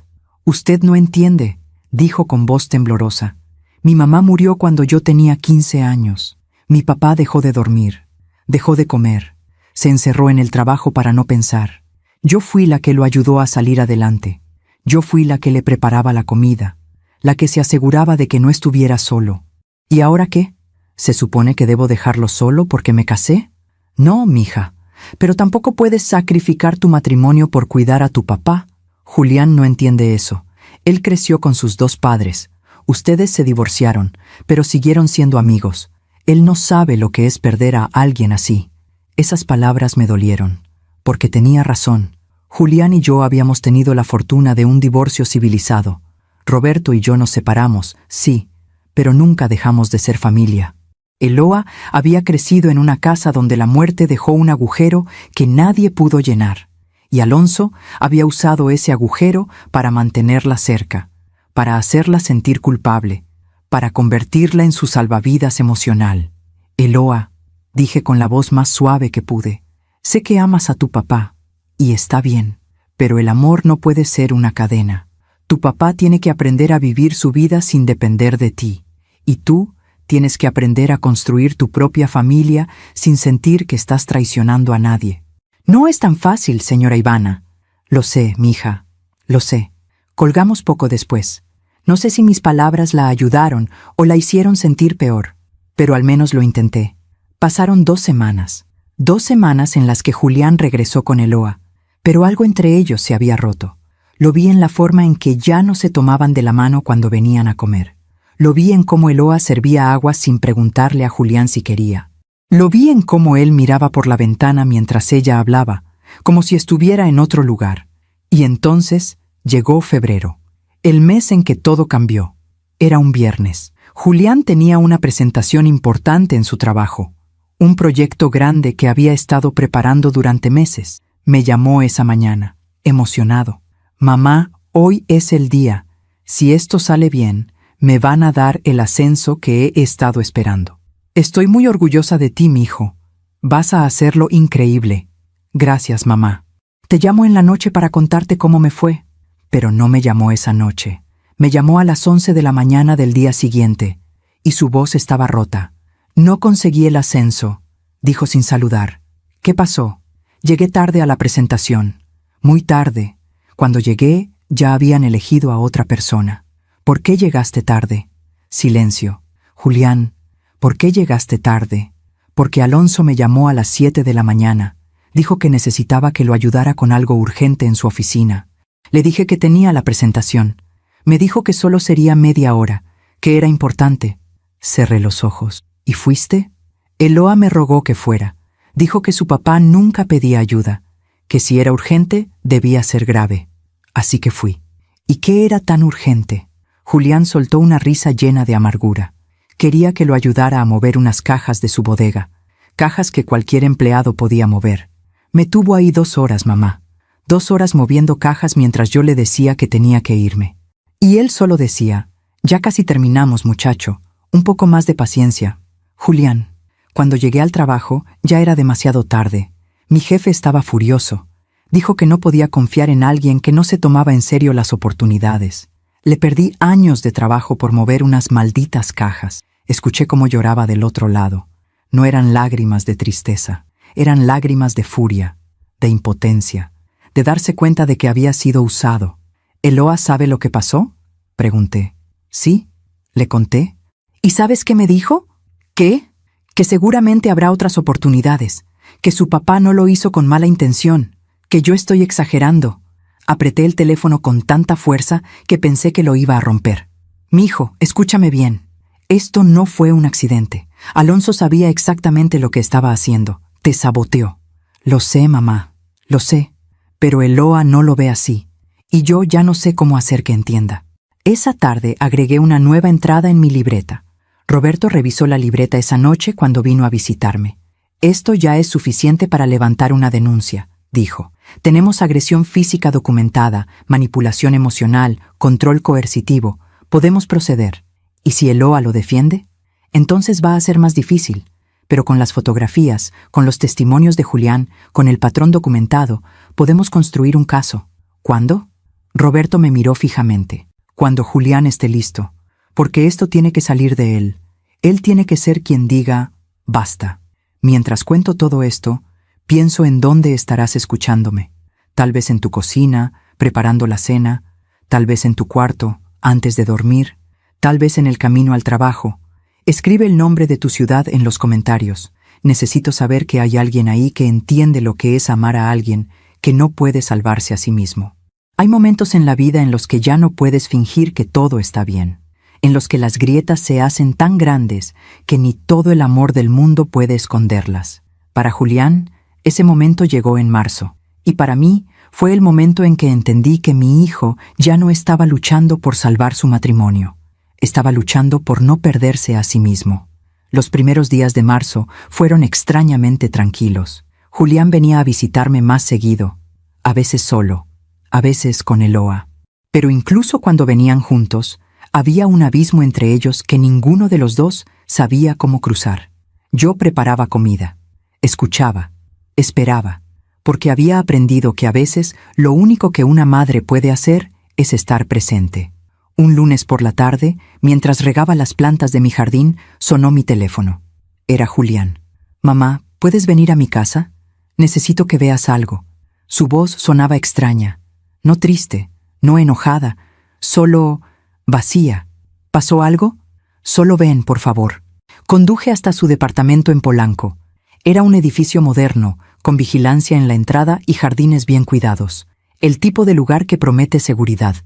Usted no entiende», dijo con voz temblorosa. «Mi mamá murió cuando yo tenía 15 años. Mi papá dejó de dormir, dejó de comer, se encerró en el trabajo para no pensar. Yo fui la que lo ayudó a salir adelante. Yo fui la que le preparaba la comida, la que se aseguraba de que no estuviera solo. ¿Y ahora qué? ¿Se supone que debo dejarlo solo porque me casé? No, mija, pero tampoco puedes sacrificar tu matrimonio por cuidar a tu papá». Julián no entiende eso. Él creció con sus dos padres. Ustedes se divorciaron, pero siguieron siendo amigos. Él no sabe lo que es perder a alguien así. Esas palabras me dolieron, porque tenía razón. Julián y yo habíamos tenido la fortuna de un divorcio civilizado. Roberto y yo nos separamos, sí, pero nunca dejamos de ser familia. Eloa había crecido en una casa donde la muerte dejó un agujero que nadie pudo llenar, y Alonso había usado ese agujero para mantenerla cerca, para hacerla sentir culpable, para convertirla en su salvavidas emocional. «Eloa», dije con la voz más suave que pude, «sé que amas a tu papá, y está bien, pero el amor no puede ser una cadena. Tu papá tiene que aprender a vivir su vida sin depender de ti, y tú tienes que aprender a construir tu propia familia sin sentir que estás traicionando a nadie». «No es tan fácil, señora Ivana». «Lo sé, mija, lo sé». Colgamos poco después. No sé si mis palabras la ayudaron o la hicieron sentir peor, pero al menos lo intenté. Pasaron 2 semanas. 2 semanas en las que Julián regresó con Eloa, pero algo entre ellos se había roto. Lo vi en la forma en que ya no se tomaban de la mano cuando venían a comer. Lo vi en cómo Eloa servía agua sin preguntarle a Julián si quería. Lo vi en cómo él miraba por la ventana mientras ella hablaba, como si estuviera en otro lugar. Y entonces llegó febrero, el mes en que todo cambió. Era un viernes. Julián tenía una presentación importante en su trabajo, un proyecto grande que había estado preparando durante meses. Me llamó esa mañana, emocionado. «Mamá, hoy es el día. Si esto sale bien, me van a dar el ascenso que he estado esperando. Estoy muy orgullosa de ti, mi hijo. Vas a hacerlo increíble». «Gracias, mamá. Te llamo en la noche para contarte cómo me fue». Pero no me llamó esa noche. Me llamó a las 11 de la mañana del día siguiente, y su voz estaba rota. «No conseguí el ascenso», dijo sin saludar. «¿Qué pasó?» «Llegué tarde a la presentación. Muy tarde. Cuando llegué, ya habían elegido a otra persona». «¿Por qué llegaste tarde?» Silencio. «Julián, ¿por qué llegaste tarde?» «Porque Alonso me llamó a las 7 de la mañana. Dijo que necesitaba que lo ayudara con algo urgente en su oficina. Le dije que tenía la presentación. Me dijo que solo sería media hora, que era importante». Cerré los ojos. «¿Y fuiste?» Eloa me rogó que fuera. Dijo que su papá nunca pedía ayuda, que si era urgente, debía ser grave. Así que fui. ¿Y qué era tan urgente? Julián soltó una risa llena de amargura. Quería que lo ayudara a mover unas cajas de su bodega, cajas que cualquier empleado podía mover. Me tuvo ahí 2 horas, mamá. 2 horas moviendo cajas mientras yo le decía que tenía que irme. Y él solo decía, «Ya casi terminamos, muchacho. Un poco más de paciencia». Julián, cuando llegué al trabajo, ya era demasiado tarde. Mi jefe estaba furioso. Dijo que no podía confiar en alguien que no se tomaba en serio las oportunidades. Le perdí años de trabajo por mover unas malditas cajas. Escuché cómo lloraba del otro lado. No eran lágrimas de tristeza, eran lágrimas de furia, de impotencia, de darse cuenta de que había sido usado. ¿Eloa sabe lo que pasó?, pregunté. Sí, le conté. ¿Y sabes qué me dijo? ¿Qué? Que seguramente habrá otras oportunidades, que su papá no lo hizo con mala intención, que yo estoy exagerando. Apreté el teléfono con tanta fuerza que pensé que lo iba a romper. Mijo, escúchame bien. Esto no fue un accidente. Alonso sabía exactamente lo que estaba haciendo. Te saboteó. Lo sé, mamá, lo sé. Pero Eloa no lo ve así. Y yo ya no sé cómo hacer que entienda. Esa tarde agregué una nueva entrada en mi libreta. Roberto revisó la libreta esa noche cuando vino a visitarme. Esto ya es suficiente para levantar una denuncia, dijo. Tenemos agresión física documentada, manipulación emocional, control coercitivo. Podemos proceder. ¿Y si Eloa lo defiende? Entonces va a ser más difícil. Pero con las fotografías, con los testimonios de Julián, con el patrón documentado, podemos construir un caso. ¿Cuándo? Roberto me miró fijamente. Cuando Julián esté listo. Porque esto tiene que salir de él. Él tiene que ser quien diga, basta. Mientras cuento todo esto, pienso en dónde estarás escuchándome. Tal vez en tu cocina, preparando la cena, tal vez en tu cuarto, antes de dormir, tal vez en el camino al trabajo. Escribe el nombre de tu ciudad en los comentarios. Necesito saber que hay alguien ahí que entiende lo que es amar a alguien que no puede salvarse a sí mismo. Hay momentos en la vida en los que ya no puedes fingir que todo está bien, en los que las grietas se hacen tan grandes que ni todo el amor del mundo puede esconderlas. Para Julián, ese momento llegó en marzo, y para mí fue el momento en que entendí que mi hijo ya no estaba luchando por salvar su matrimonio, estaba luchando por no perderse a sí mismo. Los primeros días de marzo fueron extrañamente tranquilos. Julián venía a visitarme más seguido, a veces solo, a veces con Eloa. Pero incluso cuando venían juntos, había un abismo entre ellos que ninguno de los dos sabía cómo cruzar. Yo preparaba comida, escuchaba, esperaba, porque había aprendido que a veces lo único que una madre puede hacer es estar presente. Un lunes por la tarde, mientras regaba las plantas de mi jardín, sonó mi teléfono. Era Julián. «Mamá, ¿puedes venir a mi casa? Necesito que veas algo». Su voz sonaba extraña, no triste, no enojada, solo vacía. ¿Pasó algo? Solo ven, por favor. Conduje hasta su departamento en Polanco. Era un edificio moderno, con vigilancia en la entrada y jardines bien cuidados. El tipo de lugar que promete seguridad.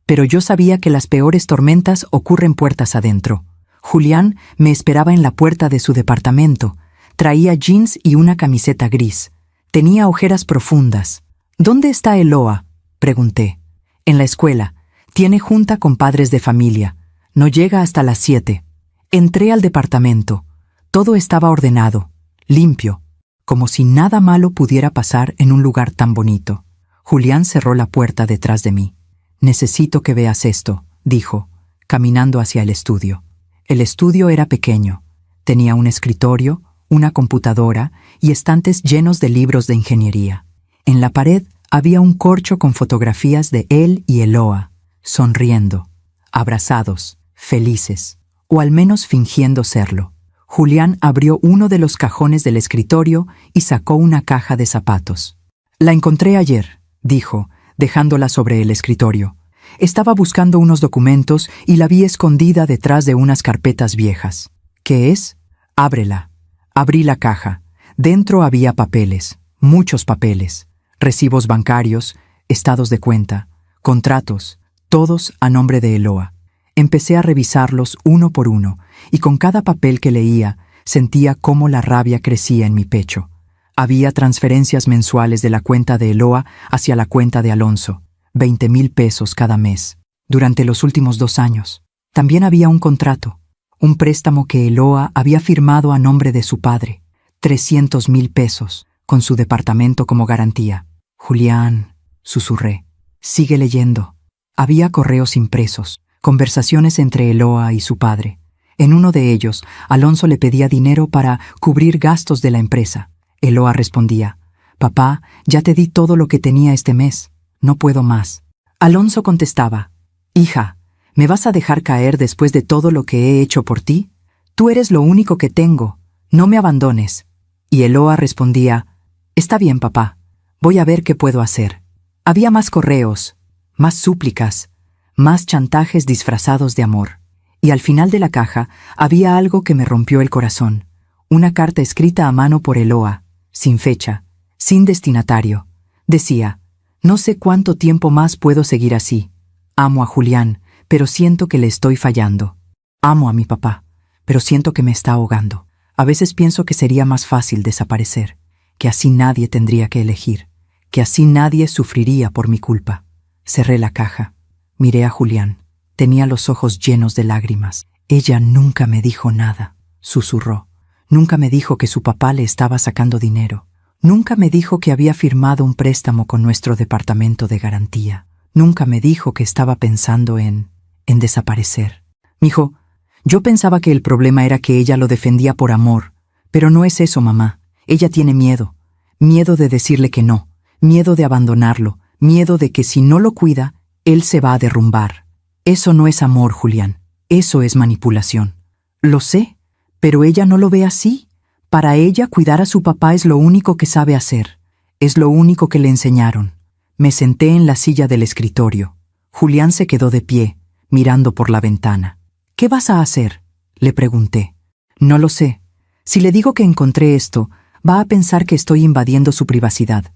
Pero yo sabía que las peores tormentas ocurren puertas adentro. Julián me esperaba en la puerta de su departamento. Traía jeans y una camiseta gris. Tenía ojeras profundas. «¿Dónde está Eloa?», pregunté. «En la escuela. Tiene junta con padres de familia. No llega hasta las 7. Entré al departamento. Todo estaba ordenado, limpio, como si nada malo pudiera pasar en un lugar tan bonito. Julián cerró la puerta detrás de mí. «Necesito que veas esto», dijo, caminando hacia el estudio. El estudio era pequeño. Tenía un escritorio, una computadora y estantes llenos de libros de ingeniería. En la pared había un corcho con fotografías de él y Eloa, sonriendo, abrazados, felices, o al menos fingiendo serlo. Julián abrió uno de los cajones del escritorio y sacó una caja de zapatos. «La encontré ayer», dijo, dejándola sobre el escritorio. «Estaba buscando unos documentos y la vi escondida detrás de unas carpetas viejas». «¿Qué es?». «Ábrela». Abrí la caja. Dentro había papeles, muchos papeles, recibos bancarios, estados de cuenta, contratos, todos a nombre de Eloa. Empecé a revisarlos uno por uno, y con cada papel que leía, sentía cómo la rabia crecía en mi pecho. Había transferencias mensuales de la cuenta de Eloa hacia la cuenta de Alonso, 20,000 pesos cada mes, durante los últimos 2 años. También había un contrato, un préstamo que Eloa había firmado a nombre de su padre, 300,000 pesos, con su departamento como garantía. «Julián», susurré, «sigue leyendo». Había correos impresos, conversaciones entre Eloa y su padre. En uno de ellos, Alonso le pedía dinero para cubrir gastos de la empresa. Eloa respondía, Papá, ya te di todo lo que tenía este mes. No puedo más. Alonso contestaba, hija, ¿me vas a dejar caer después de todo lo que he hecho por ti? Tú eres lo único que tengo. No me abandones. Y Eloa respondía, está bien, papá. Voy a ver qué puedo hacer. Había más correos, más súplicas, más chantajes disfrazados de amor. Y al final de la caja había algo que me rompió el corazón. Una carta escrita a mano por Eloa, sin fecha, sin destinatario. Decía, no sé cuánto tiempo más puedo seguir así. Amo a Julián, pero siento que le estoy fallando. Amo a mi papá, pero siento que me está ahogando. A veces pienso que sería más fácil desaparecer, que así nadie tendría que elegir, que así nadie sufriría por mi culpa. Cerré la caja. Miré a Julián. Tenía los ojos llenos de lágrimas. Ella nunca me dijo nada, susurró. Nunca me dijo que su papá le estaba sacando dinero. Nunca me dijo que había firmado un préstamo con nuestro departamento de garantía. Nunca me dijo que estaba pensando en desaparecer. Mijo, yo pensaba que el problema era que ella lo defendía por amor, pero no es eso, mamá. Ella tiene miedo. Miedo de decirle que no, miedo de abandonarlo, miedo de que si no lo cuida, él se va a derrumbar. Eso no es amor, Julián. Eso es manipulación. Lo sé, pero ella no lo ve así. Para ella, cuidar a su papá es lo único que sabe hacer. Es lo único que le enseñaron. Me senté en la silla del escritorio. Julián se quedó de pie, mirando por la ventana. ¿Qué vas a hacer?, le pregunté. No lo sé. Si le digo que encontré esto, va a pensar que estoy invadiendo su privacidad.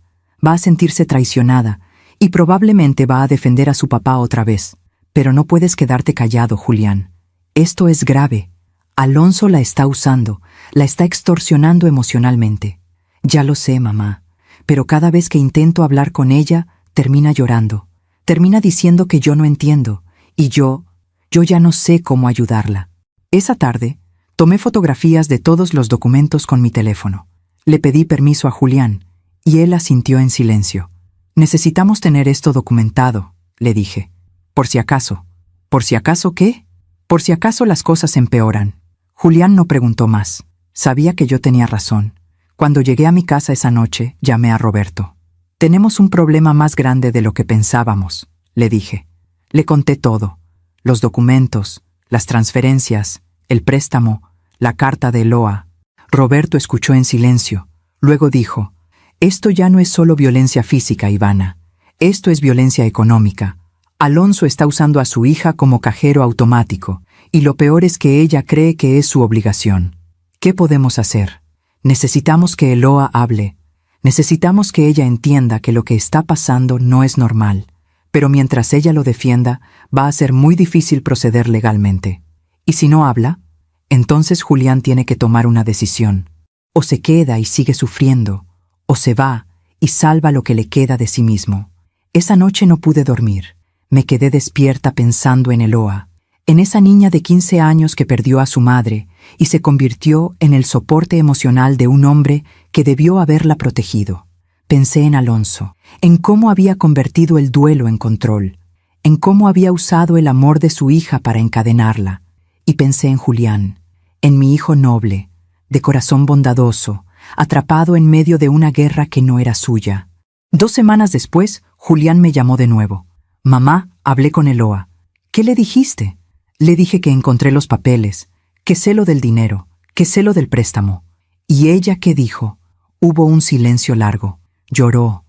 Va a sentirse traicionada y probablemente va a defender a su papá otra vez. Pero no puedes quedarte callado, Julián. Esto es grave. Alonso la está usando, la está extorsionando emocionalmente. Ya lo sé, mamá, pero cada vez que intento hablar con ella, termina llorando. Termina diciendo que yo no entiendo, y yo ya no sé cómo ayudarla. Esa tarde, tomé fotografías de todos los documentos con mi teléfono. Le pedí permiso a Julián, y él asintió en silencio. Necesitamos tener esto documentado, le dije. Por si acaso. ¿Por si acaso qué? Por si acaso las cosas empeoran. Julián no preguntó más. Sabía que yo tenía razón. Cuando llegué a mi casa esa noche, llamé a Roberto. Tenemos un problema más grande de lo que pensábamos, le dije. Le conté todo. Los documentos, las transferencias, el préstamo, la carta de Eloa. Roberto escuchó en silencio. Luego dijo, esto ya no es solo violencia física, Ivana. Esto es violencia económica. Alonso está usando a su hija como cajero automático, y lo peor es que ella cree que es su obligación. ¿Qué podemos hacer? Necesitamos que Eloa hable. Necesitamos que ella entienda que lo que está pasando no es normal, pero mientras ella lo defienda, va a ser muy difícil proceder legalmente. ¿Y si no habla? Entonces Julián tiene que tomar una decisión. O se queda y sigue sufriendo, o se va y salva lo que le queda de sí mismo. Esa noche no pude dormir. Me quedé despierta pensando en Eloa, en esa niña de 15 años que perdió a su madre y se convirtió en el soporte emocional de un hombre que debió haberla protegido. Pensé en Alonso, en cómo había convertido el duelo en control, en cómo había usado el amor de su hija para encadenarla, y pensé en Julián, en mi hijo noble, de corazón bondadoso, atrapado en medio de una guerra que no era suya. 2 semanas después, Julián me llamó de nuevo. Mamá, hablé con Eloa. ¿Qué le dijiste? Le dije que encontré los papeles, que sé lo del dinero, que sé lo del préstamo. ¿Y ella qué dijo? Hubo un silencio largo. Lloró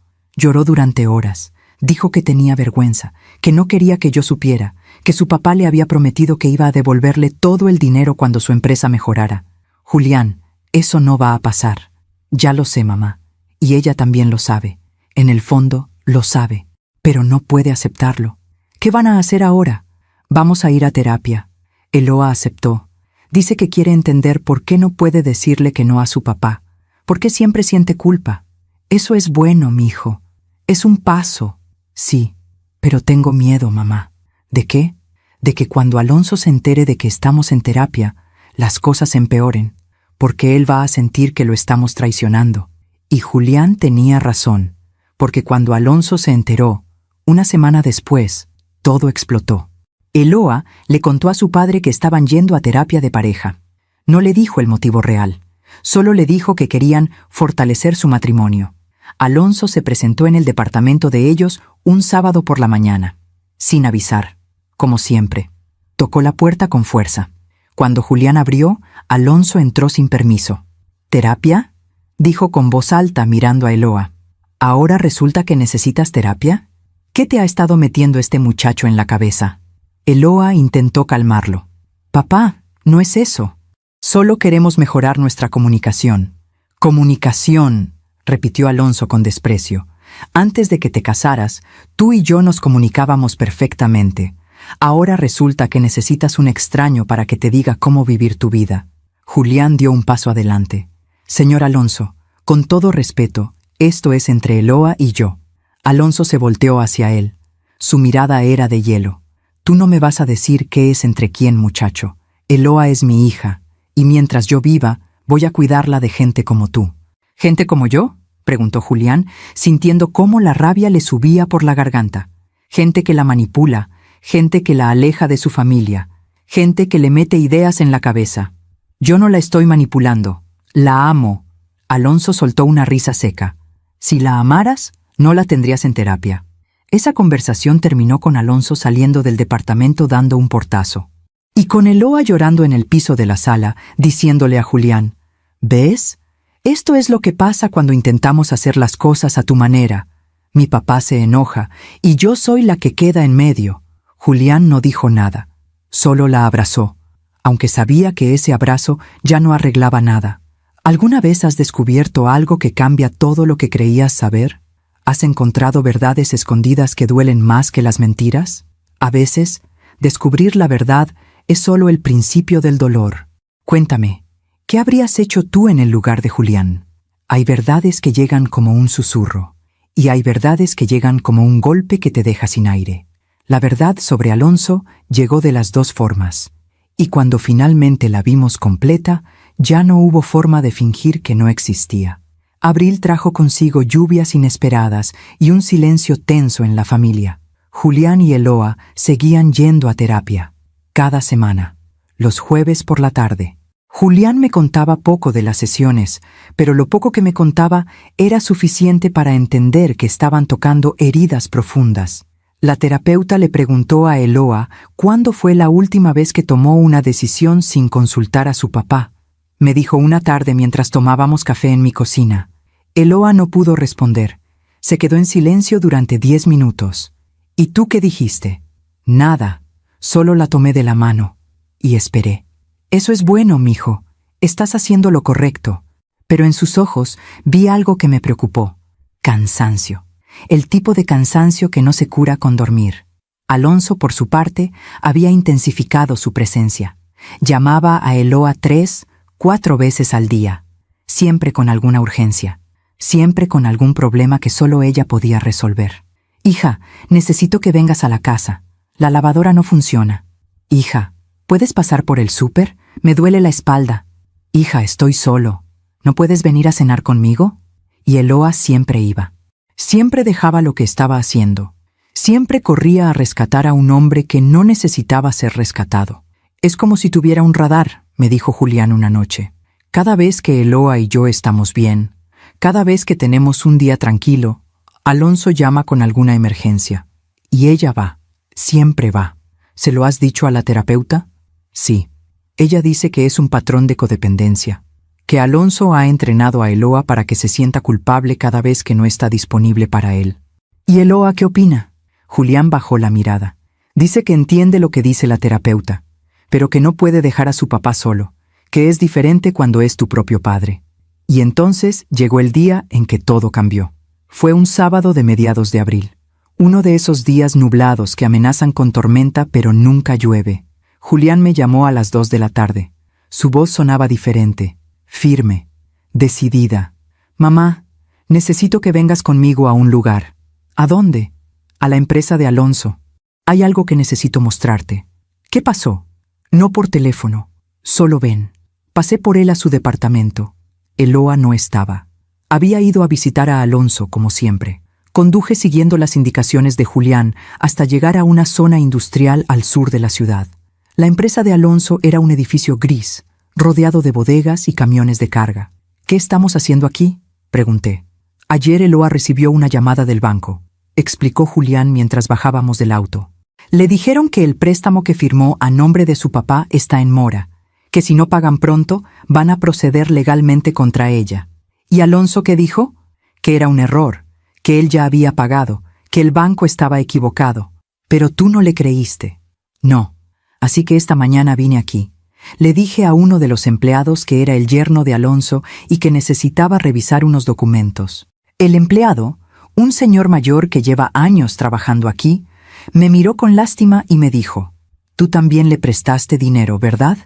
durante horas. Dijo que tenía vergüenza, que no quería que yo supiera, que su papá le había prometido que iba a devolverle todo el dinero cuando su empresa mejorara. Julián, eso no va a pasar. Ya lo sé, mamá, y ella también lo sabe. En el fondo, lo sabe. Pero no puede aceptarlo. ¿Qué van a hacer ahora? Vamos a ir a terapia. Eloa aceptó. Dice que quiere entender por qué no puede decirle que no a su papá. ¿Por qué siempre siente culpa? Eso es bueno, mijo. Es un paso. Sí, pero tengo miedo, mamá. ¿De qué? De que cuando Alonso se entere de que estamos en terapia, las cosas empeoren, porque él va a sentir que lo estamos traicionando. Y Julián tenía razón, porque cuando Alonso se enteró, una semana después, todo explotó. Eloa le contó a su padre que estaban yendo a terapia de pareja. No le dijo el motivo real, solo le dijo que querían fortalecer su matrimonio. Alonso se presentó en el departamento de ellos un sábado por la mañana, sin avisar, como siempre. Tocó la puerta con fuerza. Cuando Julián abrió, Alonso entró sin permiso. ¿Terapia?, dijo con voz alta mirando a Eloa. ¿Ahora resulta que necesitas terapia? ¿Qué te ha estado metiendo este muchacho en la cabeza? Eloa intentó calmarlo. Papá, no es eso. Solo queremos mejorar nuestra comunicación. Comunicación, repitió Alonso con desprecio. Antes de que te casaras, tú y yo nos comunicábamos perfectamente. Ahora resulta que necesitas un extraño para que te diga cómo vivir tu vida. Julián dio un paso adelante. Señor Alonso, con todo respeto, esto es entre Eloa y yo. Alonso se volteó hacia él. Su mirada era de hielo. Tú no me vas a decir qué es entre quién, muchacho. Eloa es mi hija, y mientras yo viva, voy a cuidarla de gente como tú. ¿Gente como yo?, preguntó Julián, sintiendo cómo la rabia le subía por la garganta. Gente que la manipula, gente que la aleja de su familia, gente que le mete ideas en la cabeza. Yo no la estoy manipulando. La amo. Alonso soltó una risa seca. Si la amaras, no la tendrías en terapia. Esa conversación terminó con Alonso saliendo del departamento dando un portazo. Y con Eloa llorando en el piso de la sala, diciéndole a Julián, ¿ves? Esto es lo que pasa cuando intentamos hacer las cosas a tu manera. Mi papá se enoja, y yo soy la que queda en medio. Julián no dijo nada. Solo la abrazó, aunque sabía que ese abrazo ya no arreglaba nada. ¿Alguna vez has descubierto algo que cambia todo lo que creías saber? ¿Has encontrado verdades escondidas que duelen más que las mentiras? A veces, descubrir la verdad es solo el principio del dolor. Cuéntame, ¿qué habrías hecho tú en el lugar de Julián? Hay verdades que llegan como un susurro, y hay verdades que llegan como un golpe que te deja sin aire. La verdad sobre Alonso llegó de las dos formas, y cuando finalmente la vimos completa, ya no hubo forma de fingir que no existía. Abril trajo consigo lluvias inesperadas y un silencio tenso en la familia. Julián y Eloa seguían yendo a terapia, cada semana, los jueves por la tarde. Julián me contaba poco de las sesiones, pero lo poco que me contaba era suficiente para entender que estaban tocando heridas profundas. La terapeuta le preguntó a Eloa cuándo fue la última vez que tomó una decisión sin consultar a su papá. Me dijo una tarde mientras tomábamos café en mi cocina. Eloa no pudo responder. Se quedó en silencio durante 10 minutos. ¿Y tú qué dijiste? Nada. Solo la tomé de la mano. Y esperé. Eso es bueno, mijo. Estás haciendo lo correcto. Pero en sus ojos vi algo que me preocupó. Cansancio. El tipo de cansancio que no se cura con dormir. Alonso, por su parte, había intensificado su presencia. Llamaba a Eloa 3, 4 veces al día, siempre con alguna urgencia, siempre con algún problema que solo ella podía resolver. Hija, necesito que vengas a la casa. La lavadora no funciona. Hija, ¿puedes pasar por el súper? Me duele la espalda. Hija, estoy solo. ¿No puedes venir a cenar conmigo? Y Eloa siempre iba. Siempre dejaba lo que estaba haciendo. Siempre corría a rescatar a un hombre que no necesitaba ser rescatado. Es como si tuviera un radar, me dijo Julián una noche. Cada vez que Eloa y yo estamos bien, cada vez que tenemos un día tranquilo, Alonso llama con alguna emergencia. Y ella va, siempre va. ¿Se lo has dicho a la terapeuta? Sí. Ella dice que es un patrón de codependencia, que Alonso ha entrenado a Eloa para que se sienta culpable cada vez que no está disponible para él. ¿Y Eloa qué opina? Julián bajó la mirada. Dice que entiende lo que dice la terapeuta, pero que no puede dejar a su papá solo, que es diferente cuando es tu propio padre. Y entonces llegó el día en que todo cambió. Fue un sábado de mediados de abril. Uno de esos días nublados que amenazan con tormenta pero nunca llueve. Julián me llamó a las 2 de la tarde. Su voz sonaba diferente, firme, decidida. Mamá, necesito que vengas conmigo a un lugar. ¿A dónde? A la empresa de Alonso. Hay algo que necesito mostrarte. ¿Qué pasó? No por teléfono. Solo ven. Pasé por él a su departamento. Eloa no estaba. Había ido a visitar a Alonso, como siempre. Conduje siguiendo las indicaciones de Julián hasta llegar a una zona industrial al sur de la ciudad. La empresa de Alonso era un edificio gris, rodeado de bodegas y camiones de carga. ¿Qué estamos haciendo aquí?, pregunté. Ayer Eloa recibió una llamada del banco, explicó Julián mientras bajábamos del auto. Le dijeron que el préstamo que firmó a nombre de su papá está en mora, que si no pagan pronto van a proceder legalmente contra ella. ¿Y Alonso qué dijo? Que era un error, que él ya había pagado, que el banco estaba equivocado. Pero tú no le creíste. No. Así que esta mañana vine aquí. Le dije a uno de los empleados que era el yerno de Alonso y que necesitaba revisar unos documentos. El empleado, un señor mayor que lleva años trabajando aquí, me miró con lástima y me dijo: «Tú también le prestaste dinero, ¿verdad?»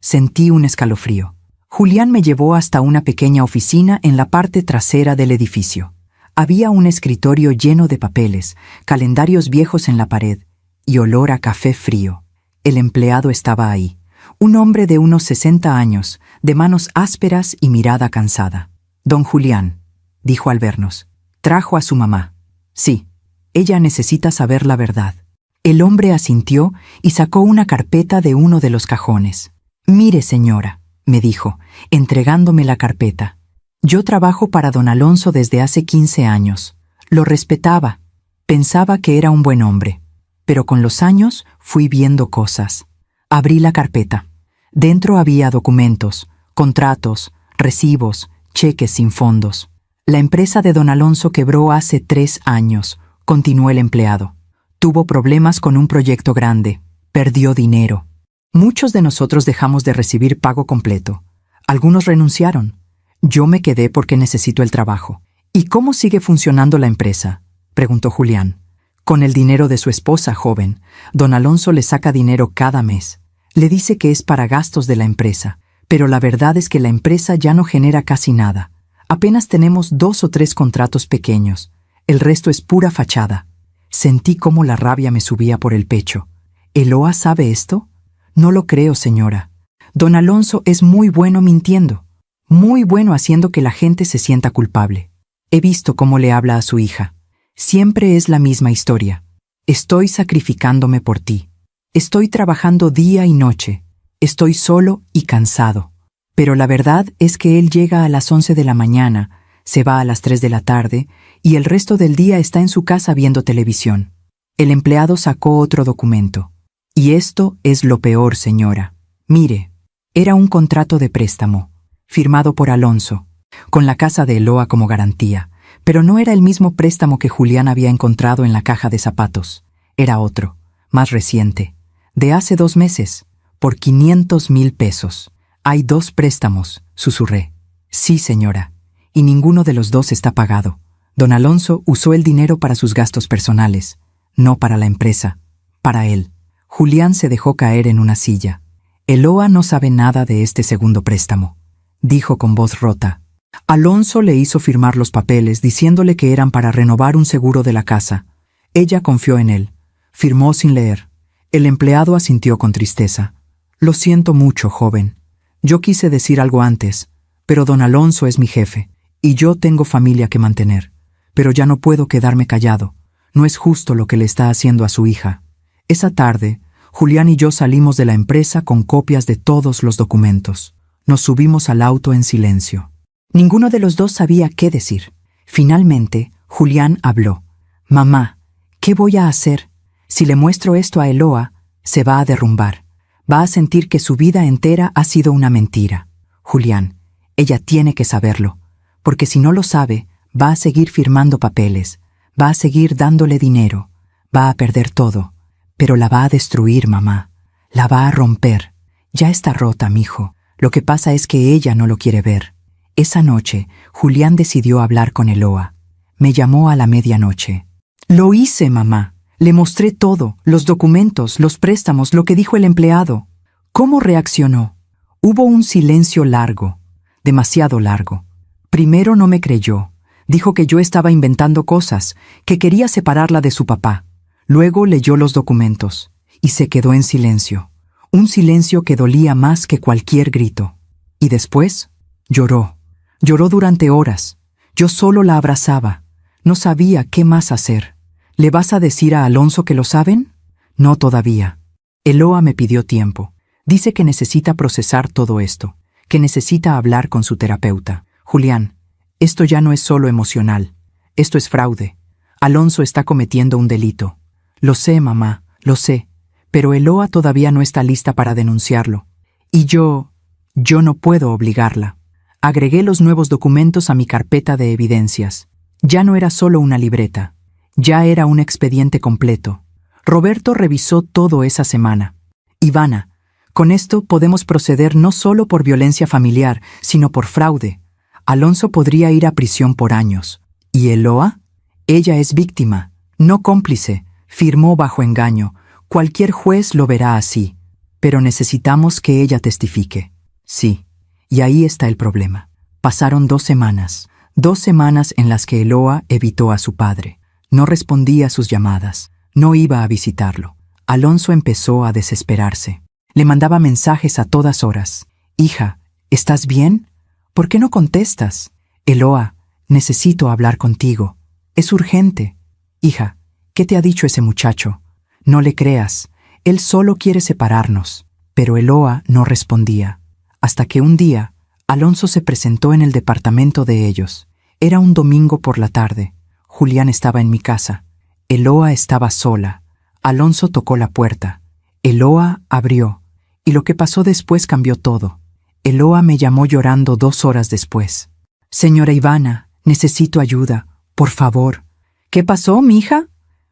Sentí un escalofrío. Julián me llevó hasta una pequeña oficina en la parte trasera del edificio. Había un escritorio lleno de papeles, calendarios viejos en la pared y olor a café frío. El empleado estaba ahí, un hombre de unos 60 años, de manos ásperas y mirada cansada. «Don Julián», dijo al vernos, «trajo a su mamá». «Sí, ella necesita saber la verdad». El hombre asintió y sacó una carpeta de uno de los cajones. «Mire, señora», me dijo, entregándome la carpeta. «Yo trabajo para don Alonso desde hace 15 años. Lo respetaba. Pensaba que era un buen hombre. Pero con los años fui viendo cosas». Abrí la carpeta. Dentro había documentos, contratos, recibos, cheques sin fondos. «La empresa de don Alonso quebró hace 3 años», continuó el empleado. «Tuvo problemas con un proyecto grande. Perdió dinero. Muchos de nosotros dejamos de recibir pago completo. Algunos renunciaron. Yo me quedé porque necesito el trabajo». «¿Y cómo sigue funcionando la empresa?», preguntó Julián. «Con el dinero de su esposa, joven. Don Alonso le saca dinero cada mes. Le dice que es para gastos de la empresa, pero la verdad es que la empresa ya no genera casi nada. Apenas tenemos 2 o 3 contratos pequeños. El resto es pura fachada». Sentí cómo la rabia me subía por el pecho. «¿Eloa sabe esto?». «No lo creo, señora. Don Alonso es muy bueno mintiendo, muy bueno haciendo que la gente se sienta culpable. He visto cómo le habla a su hija. Siempre es la misma historia. Estoy sacrificándome por ti. Estoy trabajando día y noche. Estoy solo y cansado. Pero la verdad es que él llega a las 11 de la mañana, se va a las 3 de la tarde y el resto del día está en su casa viendo televisión». El empleado sacó otro documento. «Y esto es lo peor, señora. Mire, era un contrato de préstamo, firmado por Alonso, con la casa de Eloa como garantía, pero no era el mismo préstamo que Julián había encontrado en la caja de zapatos. Era otro, más reciente, de hace 2 meses, por 500,000 pesos. «Hay 2 préstamos», susurré. «Sí, señora, y ninguno de los 2 está pagado. Don Alonso usó el dinero para sus gastos personales, no para la empresa, para él». Julián se dejó caer en una silla. «Eloa no sabe nada de este segundo préstamo», dijo con voz rota. «Alonso le hizo firmar los papeles diciéndole que eran para renovar un seguro de la casa. Ella confió en él. Firmó sin leer». El empleado asintió con tristeza. «Lo siento mucho, joven. Yo quise decir algo antes, pero don Alonso es mi jefe, y yo tengo familia que mantener. Pero ya no puedo quedarme callado. No es justo lo que le está haciendo a su hija». Esa tarde, Julián y yo salimos de la empresa con copias de todos los documentos. Nos subimos al auto en silencio. Ninguno de los 2 sabía qué decir. Finalmente, Julián habló. «Mamá, ¿qué voy a hacer? Si le muestro esto a Eloa, se va a derrumbar. Va a sentir que su vida entera ha sido una mentira. Julián, ella tiene que saberlo, porque si no lo sabe, va a seguir firmando papeles, va a seguir dándole dinero, va a perder todo. Pero la va a destruir, mamá. La va a romper. Ya está rota, mijo. Lo que pasa es que ella no lo quiere ver». Esa noche, Julián decidió hablar con Eloa. Me llamó a la medianoche. «Lo hice, mamá. Le mostré todo, los documentos, los préstamos, lo que dijo el empleado». «¿Cómo reaccionó?» Hubo un silencio largo, demasiado largo. Primero no me creyó. Dijo que yo estaba inventando cosas, que quería separarla de su papá. Luego leyó los documentos y se quedó en silencio, un silencio que dolía más que cualquier grito. Y después lloró. Lloró durante horas. Yo solo la abrazaba. No sabía qué más hacer. «¿Le vas a decir a Alonso que lo saben?» «No todavía. Eloa me pidió tiempo. Dice que necesita procesar todo esto, que necesita hablar con su terapeuta. Julián, Esto ya no es solo emocional. Esto es fraude. Alonso está cometiendo un delito. Lo sé, mamá, lo sé, pero Eloa todavía no está lista para denunciarlo. Y yo no puedo obligarla. Agregué los nuevos documentos a mi carpeta de evidencias. Ya no era solo una libreta. Ya era un expediente completo. Roberto revisó todo esa semana. Ivana, con esto podemos proceder no solo por violencia familiar, sino por fraude. Alonso podría ir a prisión por años. ¿Y Eloa? Ella es víctima, no cómplice. Firmó bajo engaño. Cualquier juez lo verá así. Pero necesitamos que ella testifique. Sí, y ahí está el problema. Pasaron 2 semanas. 2 semanas en las que Eloa evitó a su padre. No respondía a sus llamadas. No iba a visitarlo. Alonso empezó a desesperarse. Le mandaba mensajes a todas horas. Hija, ¿estás bien? ¿Por qué no contestas? Eloa, necesito hablar contigo. Es urgente. Hija, ¿qué te ha dicho ese muchacho? No le creas. Él solo quiere separarnos. Pero Eloa no respondía. Hasta que un día, Alonso se presentó en el departamento de ellos. Era un domingo por la tarde. Julián estaba en mi casa. Eloa estaba sola. Alonso tocó la puerta. Eloa abrió. Y lo que pasó después cambió todo. Eloa me llamó llorando 2 horas después. Señora Ivana, necesito ayuda. Por favor. ¿Qué pasó, mija?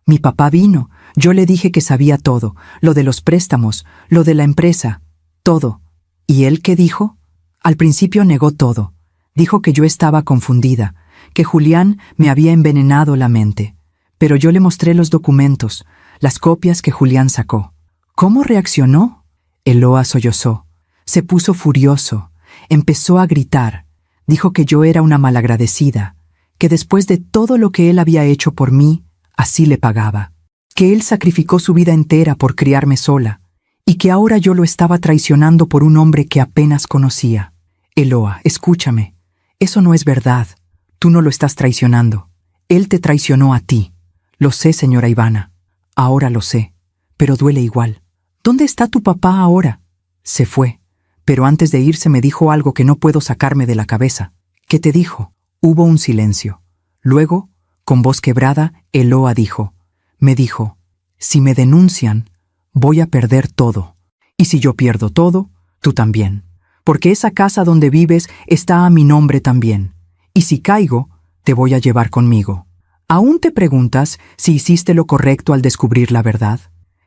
Mi papá vino. Yo le dije que sabía todo. Lo de los préstamos, lo de la empresa. Todo. ¿Y él qué dijo? Al principio negó todo. Dijo que yo estaba confundida, que Julián me había envenenado la mente. Pero yo le mostré los documentos, las copias que Julián sacó. ¿Cómo reaccionó? Eloa sollozó. Se puso furioso. Empezó a gritar. Dijo que yo era una malagradecida, que después de todo lo que él había hecho por mí, así le pagaba. Que él sacrificó su vida entera por criarme sola, y que ahora yo lo estaba traicionando por un hombre que apenas conocía. Eloa, escúchame. Eso no es verdad. Tú no lo estás traicionando. Él te traicionó a ti. Lo sé, señora Ivana. Ahora lo sé. Pero duele igual. ¿Dónde está tu papá ahora? Se fue. Pero antes de irse me dijo algo que no puedo sacarme de la cabeza. ¿Qué te dijo? Hubo un silencio. Luego, con voz quebrada, Eloa dijo. Me dijo, si me denuncian, voy a perder todo. Y si yo pierdo todo, tú también. Porque esa casa donde vives está a mi nombre también. Y si caigo, te voy a llevar conmigo. ¿Aún te preguntas si hiciste lo correcto al descubrir la verdad?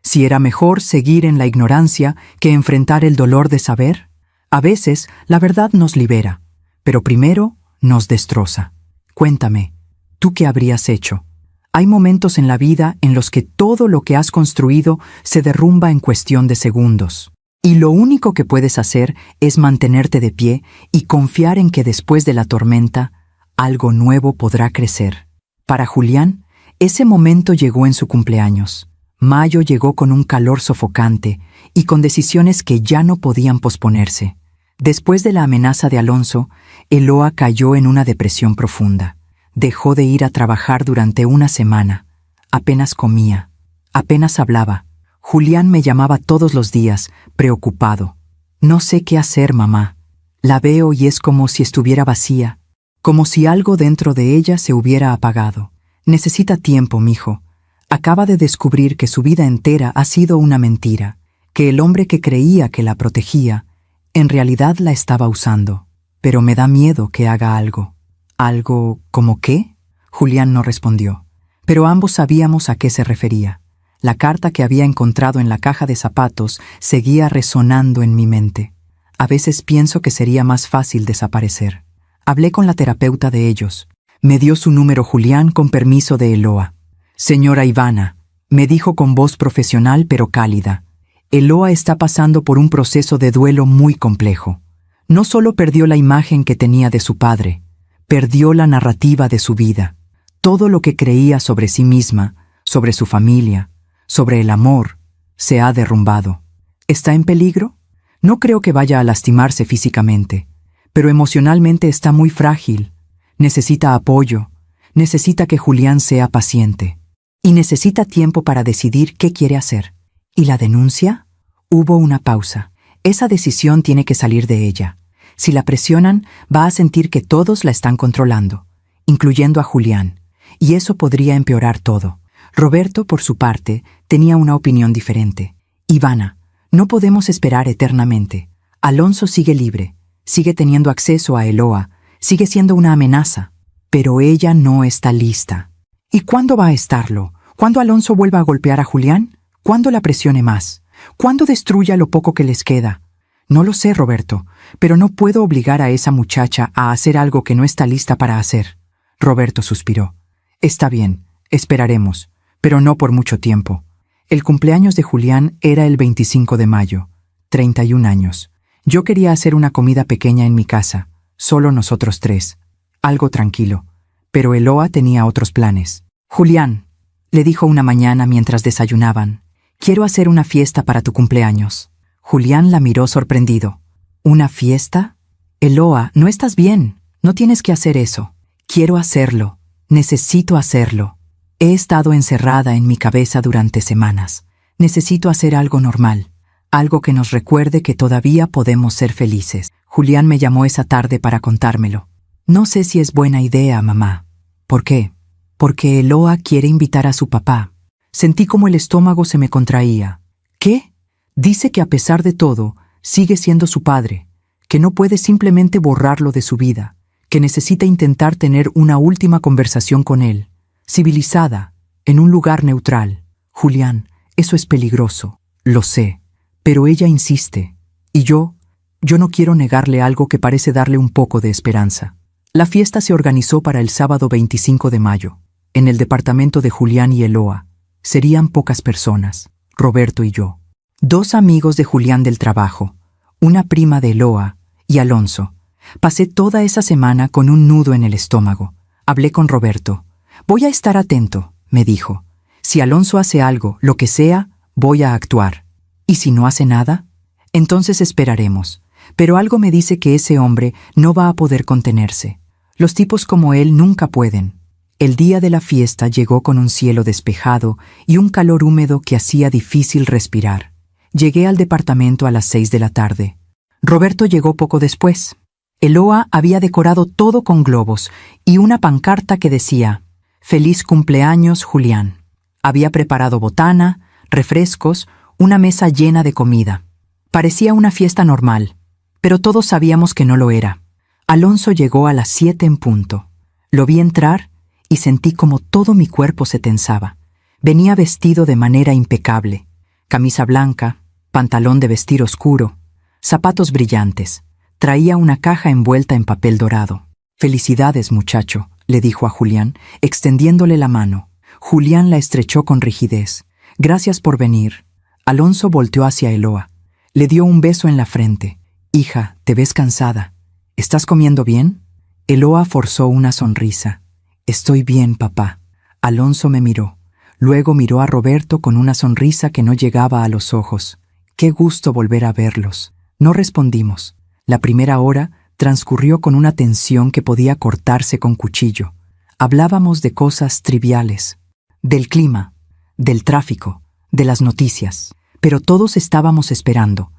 ¿Si era mejor seguir en la ignorancia que enfrentar el dolor de saber? A veces, la verdad nos libera, pero primero nos destroza. Cuéntame, ¿tú qué habrías hecho? Hay momentos en la vida en los que todo lo que has construido se derrumba en cuestión de segundos. Y lo único que puedes hacer es mantenerte de pie y confiar en que después de la tormenta, algo nuevo podrá crecer. Para Julián, ese momento llegó en su cumpleaños. Mayo llegó con un calor sofocante y con decisiones que ya no podían posponerse. Después de la amenaza de Alonso, Eloa cayó en una depresión profunda. Dejó de ir a trabajar durante una semana. Apenas comía. Apenas hablaba. Julián me llamaba todos los días, preocupado. No sé qué hacer, mamá. La veo y es como si estuviera vacía, como si algo dentro de ella se hubiera apagado. Necesita tiempo, mijo. Acaba de descubrir que su vida entera ha sido una mentira, que el hombre que creía que la protegía, en realidad la estaba usando. Pero me da miedo que haga algo. ¿Algo como qué? Julián no respondió, pero ambos sabíamos a qué se refería. La carta que había encontrado en la caja de zapatos seguía resonando en mi mente. A veces pienso que sería más fácil desaparecer. Hablé con la terapeuta de ellos. Me dio su número Julián con permiso de Eloa. Señora Ivana, me dijo con voz profesional pero cálida. Eloa está pasando por un proceso de duelo muy complejo. No solo perdió la imagen que tenía de su padre, perdió la narrativa de su vida. Todo lo que creía sobre sí misma, sobre su familia, sobre el amor, se ha derrumbado. ¿Está en peligro? No creo que vaya a lastimarse físicamente, pero emocionalmente está muy frágil. Necesita apoyo, necesita que Julián sea paciente. Y necesita tiempo para decidir qué quiere hacer. ¿Y la denuncia? Hubo una pausa. Esa decisión tiene que salir de ella. Si la presionan, va a sentir que todos la están controlando, incluyendo a Julián, y eso podría empeorar todo. Roberto, por su parte, tenía una opinión diferente. Ivana, no podemos esperar eternamente. Alonso sigue libre, sigue teniendo acceso a Eloa, sigue siendo una amenaza, pero ella no está lista. ¿Y cuándo va a estarlo? ¿Cuándo Alonso vuelva a golpear a Julián? ¿Cuándo la presione más? ¿Cuándo destruya lo poco que les queda? No lo sé, Roberto, pero no puedo obligar a esa muchacha a hacer algo que no está lista para hacer. Roberto suspiró. Está bien, esperaremos, pero no por mucho tiempo. El cumpleaños de Julián era el 25 de mayo, 31 años. Yo quería hacer una comida pequeña en mi casa, solo nosotros tres, algo tranquilo, pero Eloa tenía otros planes. Julián, le dijo una mañana mientras desayunaban, quiero hacer una fiesta para tu cumpleaños. Julián la miró sorprendido. ¿Una fiesta? Eloa, no estás bien, no tienes que hacer eso. Quiero hacerlo, necesito hacerlo. He estado encerrada en mi cabeza durante semanas. Necesito hacer algo normal, algo que nos recuerde que todavía podemos ser felices. Julián me llamó esa tarde para contármelo. No sé si es buena idea, mamá. ¿Por qué? Porque Eloa quiere invitar a su papá. Sentí como el estómago se me contraía. ¿Qué? Dice que a pesar de todo, sigue siendo su padre, que no puede simplemente borrarlo de su vida, que necesita intentar tener una última conversación con él, civilizada, en un lugar neutral. Julián, eso es peligroso, lo sé, pero ella insiste, y yo no quiero negarle algo que parece darle un poco de esperanza. La fiesta se organizó para el sábado 25 de mayo, en el departamento de Julián y Eloa. Serían pocas personas, Roberto y yo. 2 amigos de Julián del trabajo, una prima de Eloa y Alonso. Pasé toda esa semana con un nudo en el estómago. Hablé con Roberto. Voy a estar atento, me dijo. Si Alonso hace algo, lo que sea, voy a actuar. ¿Y si no hace nada? Entonces esperaremos. Pero algo me dice que ese hombre no va a poder contenerse. Los tipos como él nunca pueden. El día de la fiesta llegó con un cielo despejado y un calor húmedo que hacía difícil respirar. Llegué al departamento a las 6 de la tarde. Roberto llegó poco después. Eloa había decorado todo con globos y una pancarta que decía «Feliz cumpleaños, Julián». Había preparado botana, refrescos, una mesa llena de comida. Parecía una fiesta normal, pero todos sabíamos que no lo era. Alonso llegó a las 7 en punto. Lo vi entrar y sentí como todo mi cuerpo se tensaba. Venía vestido de manera impecable. Camisa blanca, pantalón de vestir oscuro, zapatos brillantes. Traía una caja envuelta en papel dorado. «Felicidades, muchacho», le dijo a Julián, extendiéndole la mano. Julián la estrechó con rigidez. «Gracias por venir». Alonso volteó hacia Eloa. Le dio un beso en la frente. «Hija, te ves cansada. ¿Estás comiendo bien?» Eloa forzó una sonrisa. «Estoy bien, papá». Alonso me miró. Luego miró a Roberto con una sonrisa que no llegaba a los ojos. «Qué gusto volver a verlos». No respondimos. La primera hora transcurrió con una tensión que podía cortarse con cuchillo. Hablábamos de cosas triviales, del clima, del tráfico, de las noticias, pero todos estábamos esperando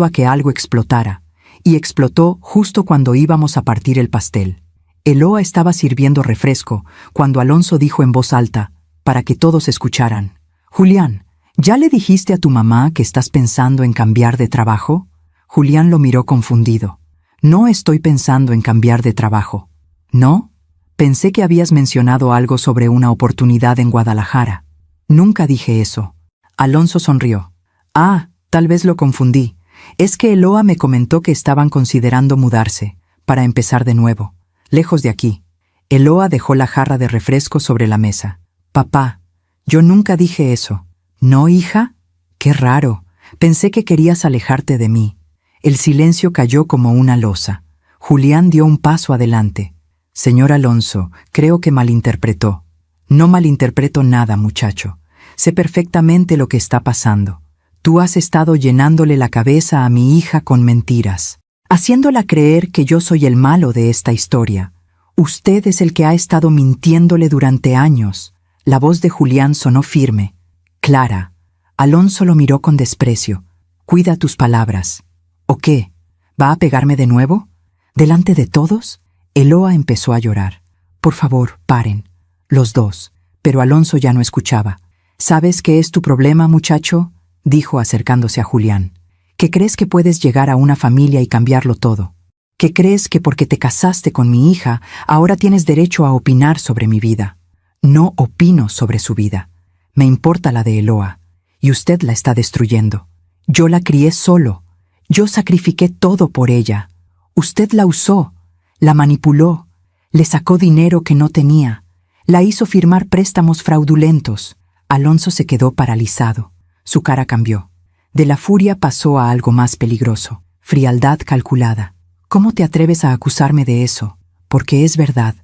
a que algo explotara, y explotó justo cuando íbamos a partir el pastel. Eloa estaba sirviendo refresco cuando Alonso dijo en voz alta, para que todos escucharan: «Julián, ¿ya le dijiste a tu mamá que estás pensando en cambiar de trabajo?» Julián lo miró confundido. «No estoy pensando en cambiar de trabajo». «¿No? Pensé que habías mencionado algo sobre una oportunidad en Guadalajara». «Nunca dije eso». Alonso sonrió. «Ah, tal vez lo confundí. Es que Eloa me comentó que estaban considerando mudarse, para empezar de nuevo, lejos de aquí». Eloa dejó la jarra de refresco sobre la mesa. «Papá, yo nunca dije eso». «¿No, hija? Qué raro. Pensé que querías alejarte de mí». El silencio cayó como una losa. Julián dio un paso adelante. «Señor Alonso, creo que malinterpretó». «No malinterpreto nada, muchacho. Sé perfectamente lo que está pasando. Tú has estado llenándole la cabeza a mi hija con mentiras, haciéndola creer que yo soy el malo de esta historia. Usted es el que ha estado mintiéndole durante años». La voz de Julián sonó firme, clara. Alonso lo miró con desprecio. «Cuida tus palabras». «¿O qué? ¿Va a pegarme de nuevo? ¿Delante de todos? Eloa empezó a llorar. Por favor, paren. Los dos. Pero Alonso ya no escuchaba. ¿Sabes qué es tu problema, muchacho?, dijo acercándose a Julián. ¿Que crees que puedes llegar a una familia y cambiarlo todo? ¿Que crees que porque te casaste con mi hija, ahora tienes derecho a opinar sobre mi vida? No opino sobre su vida. Me importa la de Eloa, y usted la está destruyendo. Yo la crié solo. Yo sacrifiqué todo por ella. Usted la usó, la manipuló, le sacó dinero que no tenía, la hizo firmar préstamos fraudulentos. Alonso se quedó paralizado. Su cara cambió. De la furia pasó a algo más peligroso, frialdad calculada. ¿Cómo te atreves a acusarme de eso? Porque es verdad,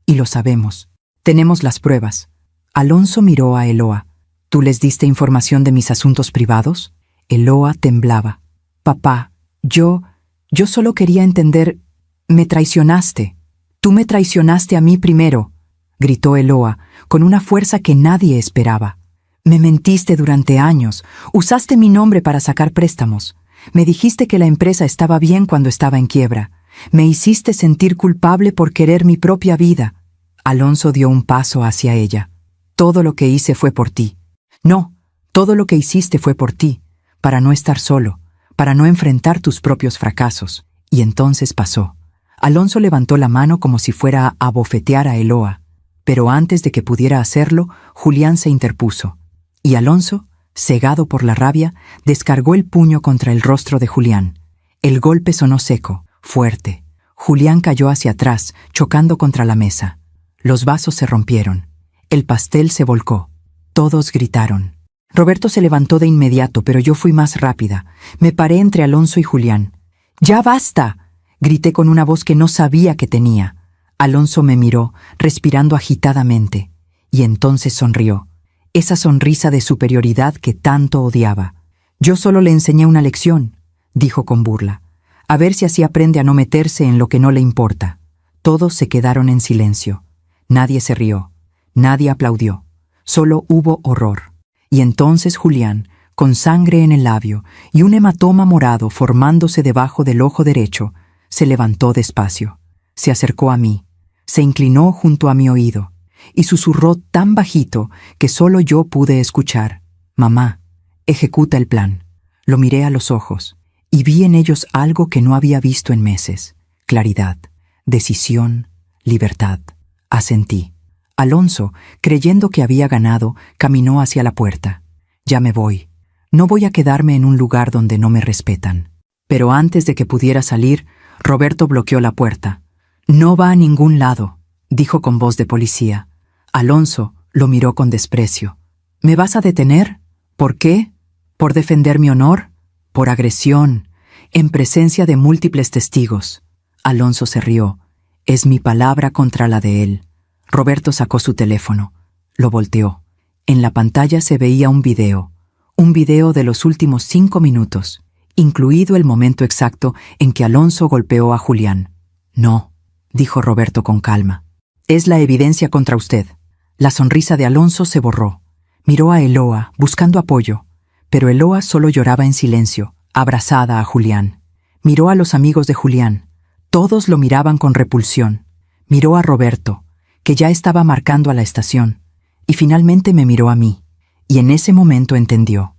y lo sabemos. Tenemos las pruebas. Alonso miró a Eloa. ¿Tú les diste información de mis asuntos privados? Eloa temblaba. Papá, yo solo quería entender. Me traicionaste. Tú me traicionaste a mí primero, gritó Eloa, con una fuerza que nadie esperaba. Me mentiste durante años, usaste mi nombre para sacar préstamos. Me dijiste que la empresa estaba bien cuando estaba en quiebra. Me hiciste sentir culpable por querer mi propia vida. Alonso dio un paso hacia ella. Todo lo que hice fue por ti. No, todo lo que hiciste fue por ti, para no estar solo, para no enfrentar tus propios fracasos. Y entonces pasó. Alonso levantó la mano como si fuera a abofetear a Eloa, pero antes de que pudiera hacerlo, Julián se interpuso. Y Alonso, cegado por la rabia, descargó el puño contra el rostro de Julián. El golpe sonó seco, fuerte. Julián cayó hacia atrás, chocando contra la mesa. Los vasos se rompieron. El pastel se volcó. Todos gritaron. Roberto se levantó de inmediato, pero yo fui más rápida. Me paré entre Alonso y Julián. ¡Ya basta!, grité con una voz que no sabía que tenía. Alonso me miró, respirando agitadamente, y entonces sonrió. Esa sonrisa de superioridad que tanto odiaba. Yo solo le enseñé una lección, dijo con burla. A ver si así aprende a no meterse en lo que no le importa. Todos se quedaron en silencio. Nadie se rió. Nadie aplaudió. Solo hubo horror. Y entonces Julián, con sangre en el labio y un hematoma morado formándose debajo del ojo derecho, se levantó despacio. Se acercó a mí. Se inclinó junto a mi oído y susurró tan bajito que solo yo pude escuchar. Mamá, ejecuta el plan. Lo miré a los ojos y vi en ellos algo que no había visto en meses. Claridad, decisión, libertad. Asentí. Alonso, creyendo que había ganado, caminó hacia la puerta. Ya me voy. No voy a quedarme en un lugar donde no me respetan. Pero antes de que pudiera salir, Roberto bloqueó la puerta. No va a ningún lado, dijo con voz de policía. Alonso lo miró con desprecio. ¿Me vas a detener? ¿Por qué? ¿Por defender mi honor? ¿Por agresión? En presencia de múltiples testigos. Alonso se rió. Es mi palabra contra la de él. Roberto sacó su teléfono. Lo volteó. En la pantalla se veía un video de los últimos 5 minutos, incluido el momento exacto en que Alonso golpeó a Julián. No, dijo Roberto con calma. Es la evidencia contra usted. La sonrisa de Alonso se borró. Miró a Eloa, buscando apoyo, pero Eloa solo lloraba en silencio, abrazada a Julián. Miró a los amigos de Julián. Todos lo miraban con repulsión. Miró a Roberto, que ya estaba marcando a la estación, y finalmente me miró a mí. Y en ese momento entendió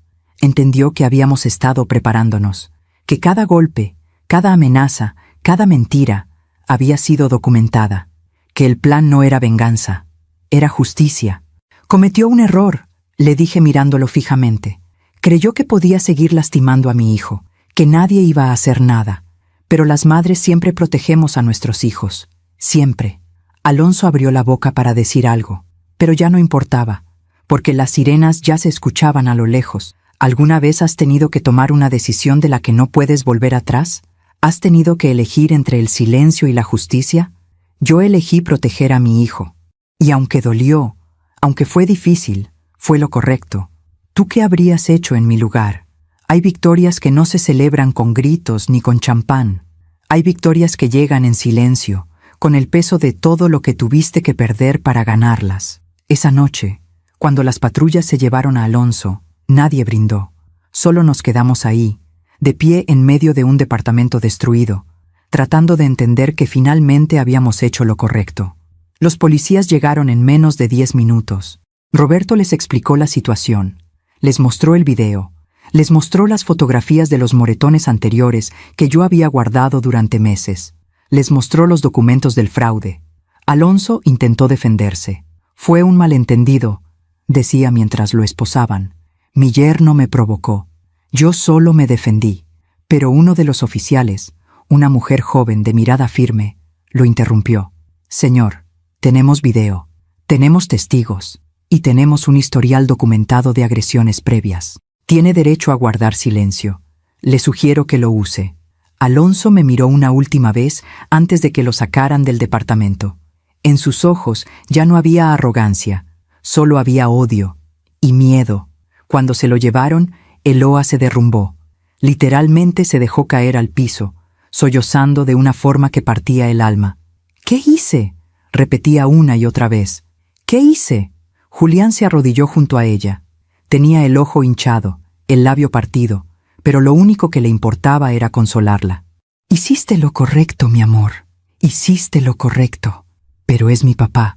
que habíamos estado preparándonos, que cada golpe, cada amenaza, cada mentira había sido documentada, que el plan no era venganza, era justicia. Cometió un error, le dije mirándolo fijamente. Creyó que podía seguir lastimando a mi hijo, que nadie iba a hacer nada, pero las madres siempre protegemos a nuestros hijos, siempre. Alonso abrió la boca para decir algo, pero ya no importaba, porque las sirenas ya se escuchaban a lo lejos. ¿Alguna vez has tenido que tomar una decisión de la que no puedes volver atrás? ¿Has tenido que elegir entre el silencio y la justicia? Yo elegí proteger a mi hijo. Y aunque dolió, aunque fue difícil, fue lo correcto. ¿Tú qué habrías hecho en mi lugar? Hay victorias que no se celebran con gritos ni con champán. Hay victorias que llegan en silencio, con el peso de todo lo que tuviste que perder para ganarlas. Esa noche, cuando las patrullas se llevaron a Alonso, nadie brindó. Solo nos quedamos ahí, de pie en medio de un departamento destruido, tratando de entender que finalmente habíamos hecho lo correcto. Los policías llegaron en menos de 10 minutos. Roberto les explicó la situación, les mostró el video, les mostró las fotografías de los moretones anteriores que yo había guardado durante meses, les mostró los documentos del fraude. Alonso intentó defenderse. Fue un malentendido, decía mientras lo esposaban. Mi yerno me provocó. Yo solo me defendí. Pero uno de los oficiales, una mujer joven de mirada firme, lo interrumpió. Señor, tenemos video, tenemos testigos y tenemos un historial documentado de agresiones previas. Tiene derecho a guardar silencio. Le sugiero que lo use. Alonso me miró una última vez antes de que lo sacaran del departamento. En sus ojos ya no había arrogancia, solo había odio y miedo. Cuando se lo llevaron, Eloa se derrumbó. Literalmente se dejó caer al piso, sollozando de una forma que partía el alma. ¿Qué hice?, repetía una y otra vez. ¿Qué hice? Julián se arrodilló junto a ella. Tenía el ojo hinchado, el labio partido, pero lo único que le importaba era consolarla. Hiciste lo correcto, mi amor. Hiciste lo correcto. Pero es mi papá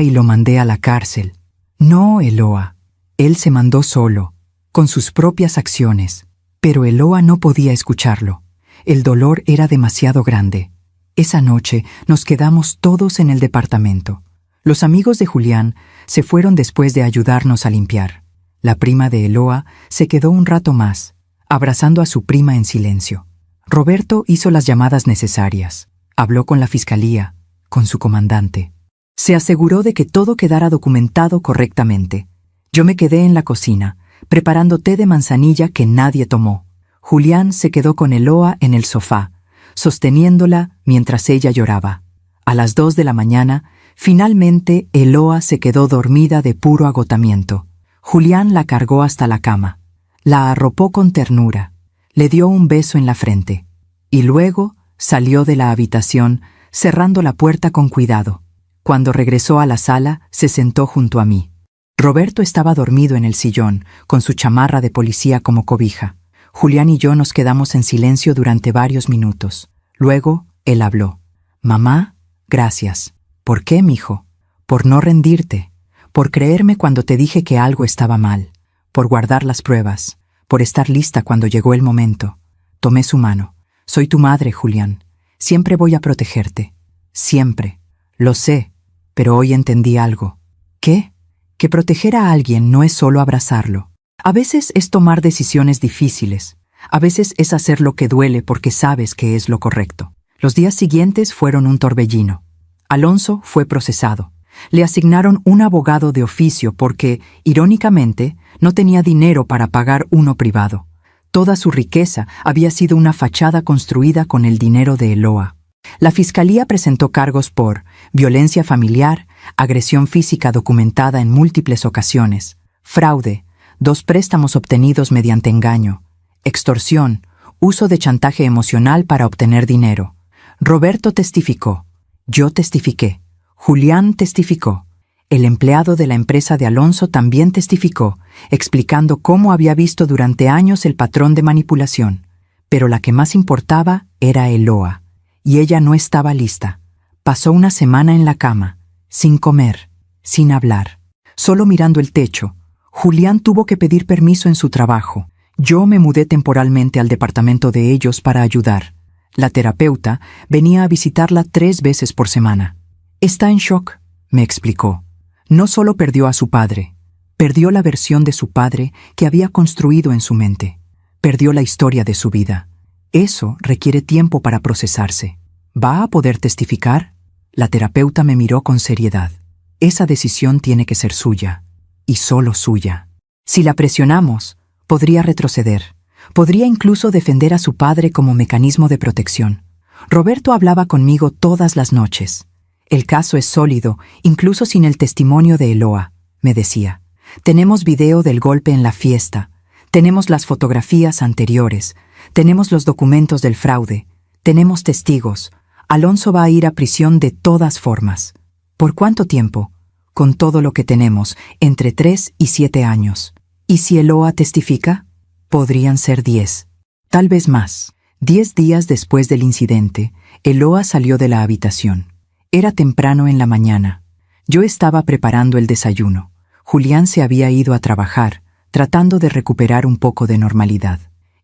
y lo mandé a la cárcel. No, Eloa. Él se mandó solo, con sus propias acciones. Pero Eloa no podía escucharlo. El dolor era demasiado grande. Esa noche nos quedamos todos en el departamento. Los amigos de Julián se fueron después de ayudarnos a limpiar. La prima de Eloa se quedó un rato más, abrazando a su prima en silencio. Roberto hizo las llamadas necesarias. Habló con la fiscalía, con su comandante. Se aseguró de que todo quedara documentado correctamente. Yo me quedé en la cocina, preparando té de manzanilla que nadie tomó. Julián se quedó con Eloa en el sofá, sosteniéndola mientras ella lloraba. A las 2 de la mañana, finalmente Eloa se quedó dormida de puro agotamiento. Julián la cargó hasta la cama, la arropó con ternura, le dio un beso en la frente, y luego salió de la habitación, cerrando la puerta con cuidado. Cuando regresó a la sala, se sentó junto a mí. Roberto estaba dormido en el sillón, con su chamarra de policía como cobija. Julián y yo nos quedamos en silencio durante varios minutos. Luego, él habló. Mamá, gracias. ¿Por qué, mijo? Por no rendirte, por creerme cuando te dije que algo estaba mal, por guardar las pruebas, por estar lista cuando llegó el momento. Tomé su mano. Soy tu madre, Julián. Siempre voy a protegerte. Siempre. Lo sé, pero hoy entendí algo. ¿Qué? Que proteger a alguien no es solo abrazarlo. A veces es tomar decisiones difíciles. A veces es hacer lo que duele porque sabes que es lo correcto. Los días siguientes fueron un torbellino. Alonso fue procesado. Le asignaron un abogado de oficio porque, irónicamente, no tenía dinero para pagar uno privado. Toda su riqueza había sido una fachada construida con el dinero de Eloa. La fiscalía presentó cargos por violencia familiar, agresión física documentada en múltiples ocasiones, fraude, 2 préstamos obtenidos mediante engaño, extorsión, uso de chantaje emocional para obtener dinero. Roberto testificó. Yo testifiqué. Julián testificó. El empleado de la empresa de Alonso también testificó, explicando cómo había visto durante años el patrón de manipulación. Pero la que más importaba era Eloa, y ella no estaba lista. Pasó una semana en la cama, sin comer, sin hablar, solo mirando el techo. Julián tuvo que pedir permiso en su trabajo. Yo me mudé temporalmente al departamento de ellos para ayudar. La terapeuta venía a visitarla 3 veces por semana. Está en shock, me explicó. No solo perdió a su padre, perdió la versión de su padre que había construido en su mente. Perdió la historia de su vida. Eso requiere tiempo para procesarse. ¿Va a poder testificar? La terapeuta me miró con seriedad. Esa decisión tiene que ser suya, y solo suya. Si la presionamos, podría retroceder. Podría incluso defender a su padre como mecanismo de protección. Roberto hablaba conmigo todas las noches. El caso es sólido, incluso sin el testimonio de Eloa, me decía. Tenemos video del golpe en la fiesta. Tenemos las fotografías anteriores. Tenemos los documentos del fraude. Tenemos testigos. Alonso va a ir a prisión de todas formas. ¿Por cuánto tiempo? Con todo lo que tenemos, entre 3 y 7 años. ¿Y si Eloa testifica? Podrían ser 10. Tal vez más. 10 días después del incidente, Eloa salió de la habitación. Era temprano en la mañana. Yo estaba preparando el desayuno. Julián se había ido a trabajar, tratando de recuperar un poco de normalidad.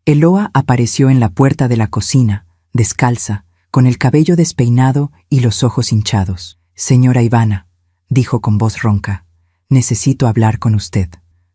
Eloa apareció en la puerta de la cocina, descalza, con el cabello despeinado y los ojos hinchados. «Señora Ivana», dijo con voz ronca, «necesito hablar con usted».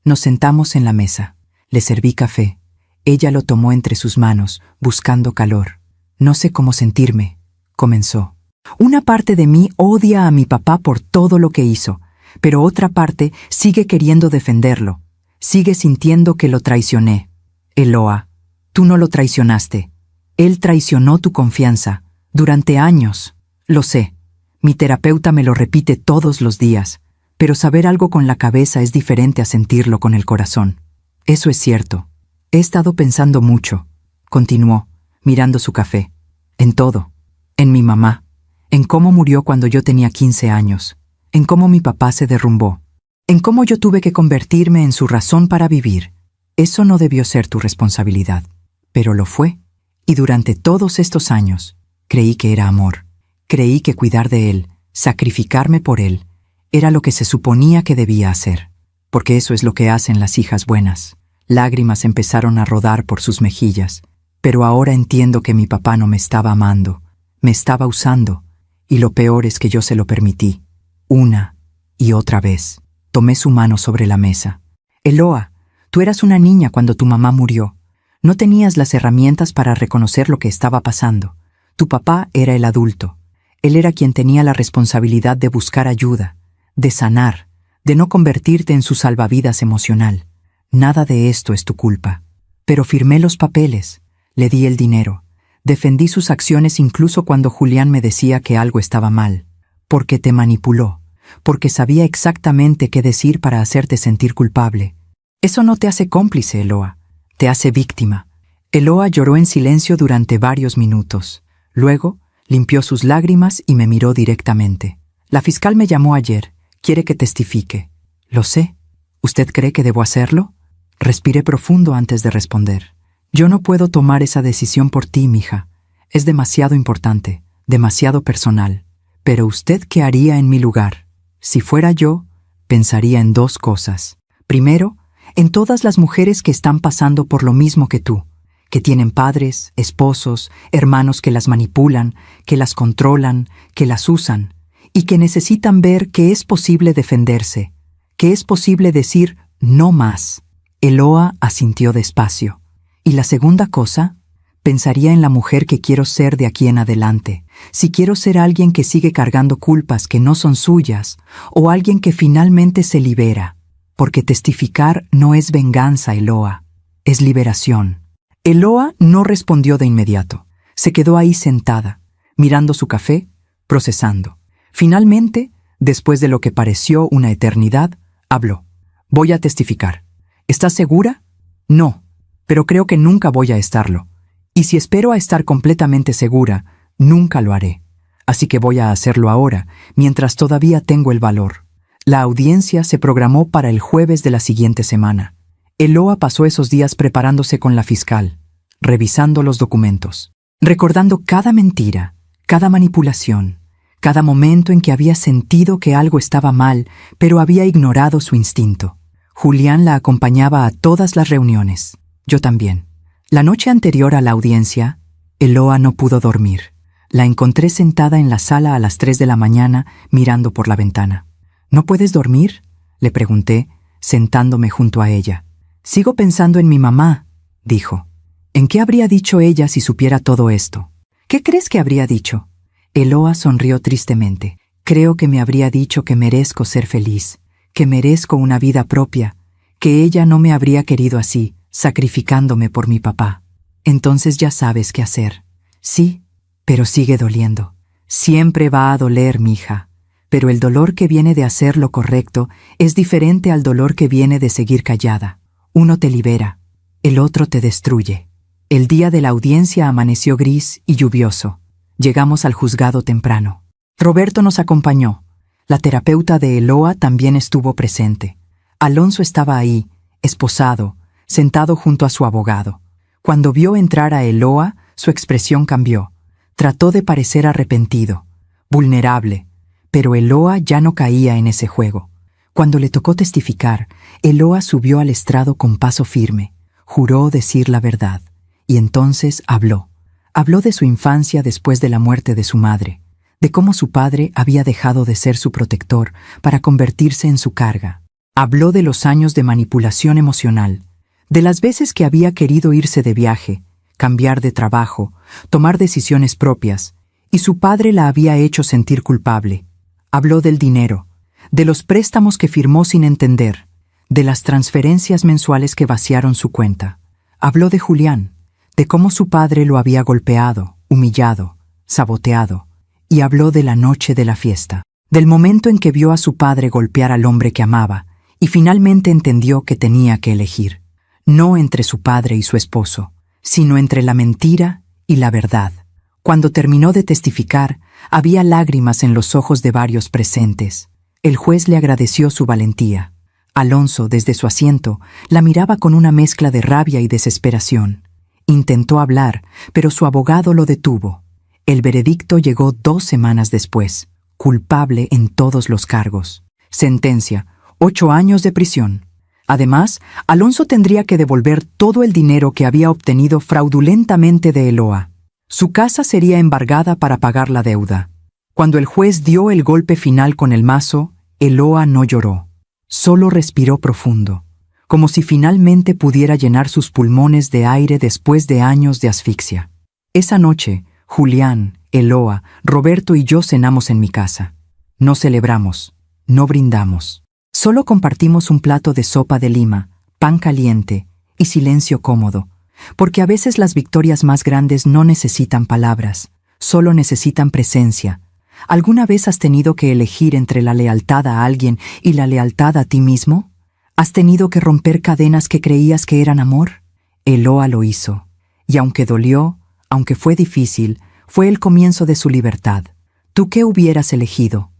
Nos sentamos en la mesa. Le serví café. Ella lo tomó entre sus manos, buscando calor. «No sé cómo sentirme», comenzó. «Una parte de mí odia a mi papá por todo lo que hizo, pero otra parte sigue queriendo defenderlo. Sigue sintiendo que lo traicioné. Eloa, tú no lo traicionaste. Él traicionó tu confianza. Durante años. Lo sé. Mi terapeuta me lo repite todos los días, pero saber algo con la cabeza es diferente a sentirlo con el corazón. Eso es cierto. He estado pensando mucho», continuó, mirando su café. «En todo. En mi mamá. En cómo murió cuando yo tenía 15 años. En cómo mi papá se derrumbó. En cómo yo tuve que convertirme en su razón para vivir. Eso no debió ser tu responsabilidad, pero lo fue. Y durante todos estos años, creí que era amor. Creí que cuidar de él, sacrificarme por él, era lo que se suponía que debía hacer. Porque eso es lo que hacen las hijas buenas». Lágrimas empezaron a rodar por sus mejillas. «Pero ahora entiendo que mi papá no me estaba amando, me estaba usando, y lo peor es que yo se lo permití. Una y otra vez». Tomé su mano sobre la mesa. «Eloa, tú eras una niña cuando tu mamá murió. No tenías las herramientas para reconocer lo que estaba pasando. Tu papá era el adulto. Él era quien tenía la responsabilidad de buscar ayuda, de sanar, de no convertirte en su salvavidas emocional. Nada de esto es tu culpa. Pero firmé los papeles, le di el dinero, defendí sus acciones incluso cuando Julián me decía que algo estaba mal, porque te manipuló, porque sabía exactamente qué decir para hacerte sentir culpable. Eso no te hace cómplice, Eloa, te hace víctima». Eloa lloró en silencio durante varios minutos. Luego, limpió sus lágrimas y me miró directamente. «La fiscal me llamó ayer. Quiere que testifique». «Lo sé. ¿Usted cree que debo hacerlo?». Respiré profundo antes de responder. «Yo no puedo tomar esa decisión por ti, mija. Es demasiado importante, demasiado personal. Pero ¿usted qué haría en mi lugar? Si fuera yo, pensaría en 2 cosas. Primero, en todas las mujeres que están pasando por lo mismo que tú, que tienen padres, esposos, hermanos que las manipulan, que las controlan, que las usan, y que necesitan ver que es posible defenderse, que es posible decir no más». Eloa asintió despacio. «Y la segunda cosa, pensaría en la mujer que quiero ser de aquí en adelante. Si quiero ser alguien que sigue cargando culpas que no son suyas, o alguien que finalmente se libera. Porque testificar no es venganza, Eloa, es liberación». Eloa no respondió de inmediato. Se quedó ahí sentada, mirando su café, procesando. Finalmente, después de lo que pareció una eternidad, habló. «Voy a testificar». «¿Estás segura?». «No, pero creo que nunca voy a estarlo. Y si espero a estar completamente segura, nunca lo haré. Así que voy a hacerlo ahora, mientras todavía tengo el valor». La audiencia se programó para el jueves de la siguiente semana. Eloa pasó esos días preparándose con la fiscal, revisando los documentos, recordando cada mentira, cada manipulación, cada momento en que había sentido que algo estaba mal, pero había ignorado su instinto. Julián la acompañaba a todas las reuniones. Yo también. La noche anterior a la audiencia, Eloa no pudo dormir. La encontré sentada en la sala a las 3 de la mañana, mirando por la ventana. «¿No puedes dormir?», le pregunté, sentándome junto a ella. «Sigo pensando en mi mamá», dijo. «¿En qué habría dicho ella si supiera todo esto?». «¿Qué crees que habría dicho?». Eloa sonrió tristemente. «Creo que me habría dicho que merezco ser feliz, que merezco una vida propia, que ella no me habría querido así, sacrificándome por mi papá. Entonces ya sabes qué hacer». «Sí, pero sigue doliendo. Siempre va a doler, mija. Pero el dolor que viene de hacer lo correcto es diferente al dolor que viene de seguir callada. Uno te libera, el otro te destruye». El día de la audiencia amaneció gris y lluvioso. Llegamos al juzgado temprano. Roberto nos acompañó. La terapeuta de Eloa también estuvo presente. Alonso estaba ahí, esposado, sentado junto a su abogado. Cuando vio entrar a Eloa, su expresión cambió. Trató de parecer arrepentido, vulnerable, pero Eloa ya no caía en ese juego. Cuando le tocó testificar, Eloa subió al estrado con paso firme, juró decir la verdad, y entonces habló. Habló de su infancia después de la muerte de su madre, de cómo su padre había dejado de ser su protector para convertirse en su carga. Habló de los años de manipulación emocional, de las veces que había querido irse de viaje, cambiar de trabajo, tomar decisiones propias, y su padre la había hecho sentir culpable. Habló del dinero, de los préstamos que firmó sin entender, de las transferencias mensuales que vaciaron su cuenta. Habló de Julián, de cómo su padre lo había golpeado, humillado, saboteado, y habló de la noche de la fiesta, del momento en que vio a su padre golpear al hombre que amaba, y finalmente entendió que tenía que elegir, no entre su padre y su esposo, sino entre la mentira y la verdad. Cuando terminó de testificar, había lágrimas en los ojos de varios presentes. El juez le agradeció su valentía. Alonso, desde su asiento, la miraba con una mezcla de rabia y desesperación. Intentó hablar, pero su abogado lo detuvo. El veredicto llegó 2 semanas después, culpable en todos los cargos. Sentencia: 8 años de prisión. Además, Alonso tendría que devolver todo el dinero que había obtenido fraudulentamente de Eloa. Su casa sería embargada para pagar la deuda. Cuando el juez dio el golpe final con el mazo, Eloa no lloró. Solo respiró profundo, como si finalmente pudiera llenar sus pulmones de aire después de años de asfixia. Esa noche, Julián, Eloa, Roberto y yo cenamos en mi casa. No celebramos, no brindamos. Solo compartimos un plato de sopa de lima, pan caliente y silencio cómodo, porque a veces las victorias más grandes no necesitan palabras, solo necesitan presencia. ¿Alguna vez has tenido que elegir entre la lealtad a alguien y la lealtad a ti mismo? ¿Has tenido que romper cadenas que creías que eran amor? Eloa lo hizo, y aunque dolió, aunque fue difícil, fue el comienzo de su libertad. ¿Tú qué hubieras elegido?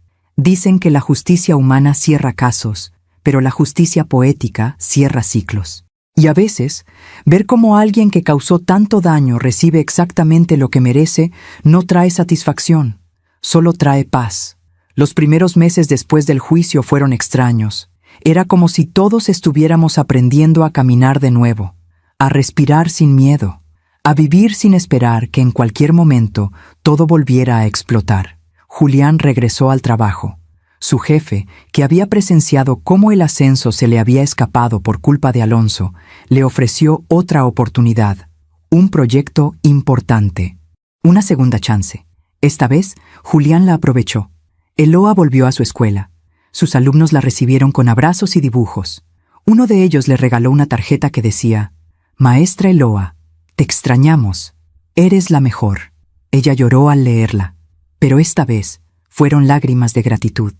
Dicen que la justicia humana cierra casos, pero la justicia poética cierra ciclos. Y a veces, ver cómo alguien que causó tanto daño recibe exactamente lo que merece no trae satisfacción, solo trae paz. Los primeros meses después del juicio fueron extraños. Era como si todos estuviéramos aprendiendo a caminar de nuevo, a respirar sin miedo, a vivir sin esperar que en cualquier momento todo volviera a explotar. Julián regresó al trabajo. Su jefe, que había presenciado cómo el ascenso se le había escapado por culpa de Alonso, le ofreció otra oportunidad, un proyecto importante, una segunda chance. Esta vez, Julián la aprovechó. Eloa volvió a su escuela. Sus alumnos la recibieron con abrazos y dibujos. Uno de ellos le regaló una tarjeta que decía: «Maestra Eloa, te extrañamos. Eres la mejor». Ella lloró al leerla, pero esta vez fueron lágrimas de gratitud.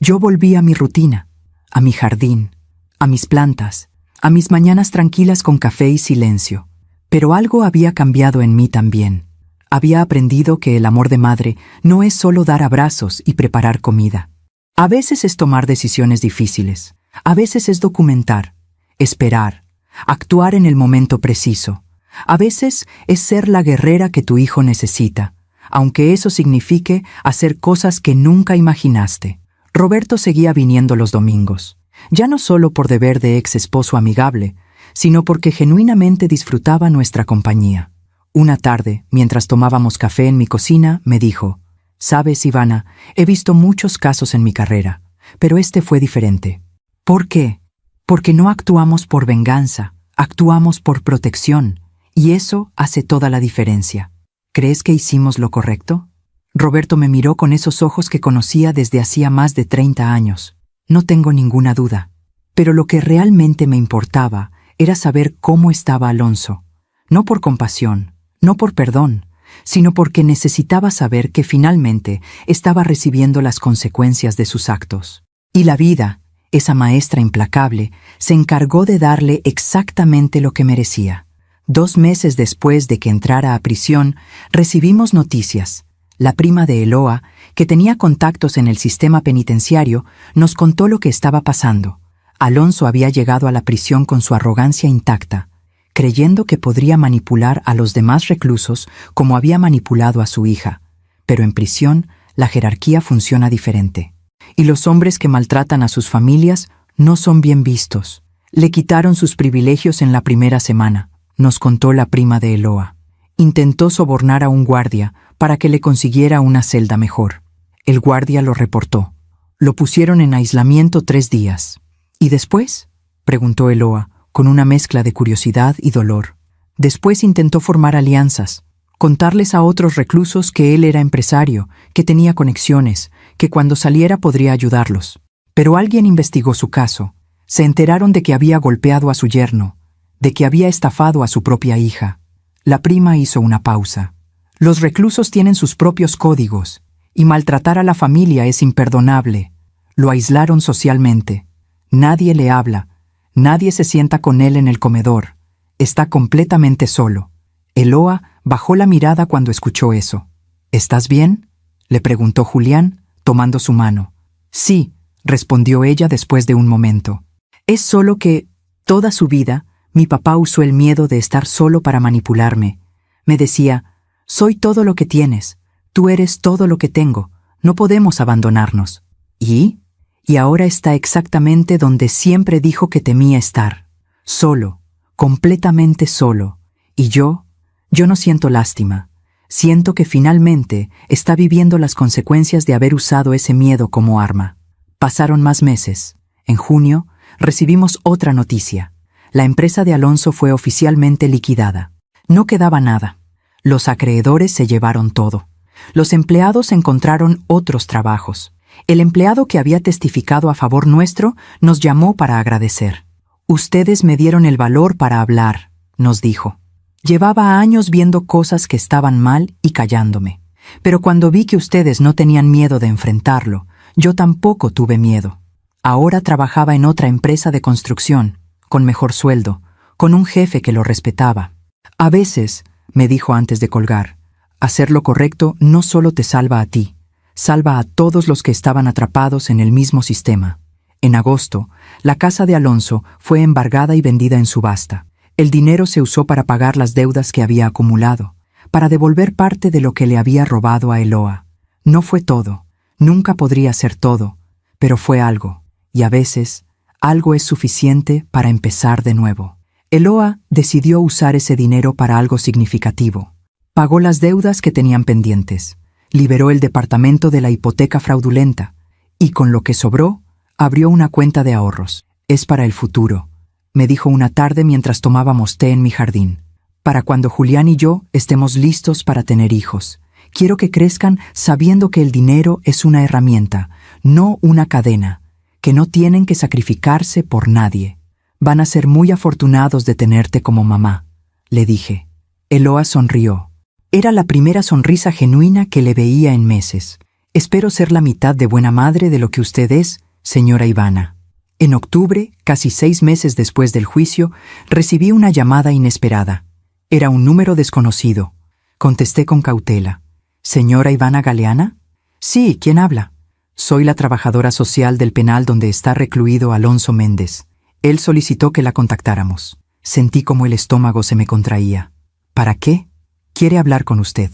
Yo volví a mi rutina, a mi jardín, a mis plantas, a mis mañanas tranquilas con café y silencio. Pero algo había cambiado en mí también. Había aprendido que el amor de madre no es solo dar abrazos y preparar comida. A veces es tomar decisiones difíciles, a veces es documentar, esperar, actuar en el momento preciso. A veces es ser la guerrera que tu hijo necesita, aunque eso signifique hacer cosas que nunca imaginaste. Roberto seguía viniendo los domingos, ya no solo por deber de ex esposo amigable, sino porque genuinamente disfrutaba nuestra compañía. Una tarde, mientras tomábamos café en mi cocina, me dijo: «Sabes, Ivana, he visto muchos casos en mi carrera, pero este fue diferente». ¿Por qué? Porque no actuamos por venganza, actuamos por protección, y eso hace toda la diferencia. ¿Crees que hicimos lo correcto? Roberto me miró con esos ojos que conocía desde hacía más de 30 años. No tengo ninguna duda. Pero lo que realmente me importaba era saber cómo estaba Alonso. No por compasión, no por perdón, sino porque necesitaba saber que finalmente estaba recibiendo las consecuencias de sus actos. Y la vida, esa maestra implacable, se encargó de darle exactamente lo que merecía. 2 meses después de que entrara a prisión, recibimos noticias. La prima de Eloa, que tenía contactos en el sistema penitenciario, nos contó lo que estaba pasando. Alonso había llegado a la prisión con su arrogancia intacta. creyendo que podría manipular a los demás reclusos como había manipulado a su hija. Pero en prisión, la jerarquía funciona diferente. Y los hombres que maltratan a sus familias no son bien vistos. Le quitaron sus privilegios en la primera semana, nos contó la prima de Eloa. Intentó sobornar a un guardia para que le consiguiera una celda mejor. El guardia lo reportó. Lo pusieron en aislamiento 3 días. ¿Y después?, preguntó Eloa, con una mezcla de curiosidad y dolor. Después intentó formar alianzas, contarles a otros reclusos que él era empresario, que tenía conexiones, que cuando saliera podría ayudarlos. Pero alguien investigó su caso. Se enteraron de que había golpeado a su yerno, de que había estafado a su propia hija. La prima hizo una pausa. Los reclusos tienen sus propios códigos, y maltratar a la familia es imperdonable. Lo aislaron socialmente. Nadie le habla, nadie se sienta con él en el comedor. Está completamente solo. Eloa bajó la mirada cuando escuchó eso. ¿Estás bien?, le preguntó Julián, tomando su mano. Sí, respondió ella después de un momento. Es solo que, toda su vida, mi papá usó el miedo de estar solo para manipularme. Me decía, soy todo lo que tienes, tú eres todo lo que tengo, no podemos abandonarnos. ¿Y? Y ahora está exactamente donde siempre dijo que temía estar. Solo, completamente solo. Y yo no siento lástima. Siento que finalmente está viviendo las consecuencias de haber usado ese miedo como arma. Pasaron más meses. En junio, recibimos otra noticia. La empresa de Alonso fue oficialmente liquidada. No quedaba nada. Los acreedores se llevaron todo. Los empleados encontraron otros trabajos. El empleado que había testificado a favor nuestro nos llamó para agradecer. Ustedes me dieron el valor para hablar, nos dijo. Llevaba años viendo cosas que estaban mal y callándome. Pero cuando vi que ustedes no tenían miedo de enfrentarlo, yo tampoco tuve miedo. Ahora trabajaba en otra empresa de construcción, con mejor sueldo, con un jefe que lo respetaba. A veces, me dijo antes de colgar, hacer lo correcto no solo te salva a ti, salva a todos los que estaban atrapados en el mismo sistema. En agosto, la casa de Alonso fue embargada y vendida en subasta. El dinero se usó para pagar las deudas que había acumulado, para devolver parte de lo que le había robado a Eloa. No fue todo, nunca podría ser todo, pero fue algo, y a veces, algo es suficiente para empezar de nuevo. Eloa decidió usar ese dinero para algo significativo. Pagó las deudas que tenían pendientes, liberó el departamento de la hipoteca fraudulenta, y con lo que sobró, abrió una cuenta de ahorros. Es para el futuro, me dijo una tarde mientras tomábamos té en mi jardín. Para cuando Julián y yo estemos listos para tener hijos. Quiero que crezcan sabiendo que el dinero es una herramienta, no una cadena, que no tienen que sacrificarse por nadie. Van a ser muy afortunados de tenerte como mamá, le dije. Eloa sonrió. Era la primera sonrisa genuina que le veía en meses. Espero ser la mitad de buena madre de lo que usted es, señora Ivana. En octubre, casi 6 meses después del juicio, recibí una llamada inesperada. Era un número desconocido. Contesté con cautela. ¿Señora Ivana Galeana? Sí, ¿quién habla? Soy la trabajadora social del penal donde está recluido Alonso Méndez. Él solicitó que la contactáramos. Sentí como el estómago se me contraía. ¿Para qué? Quiere hablar con usted.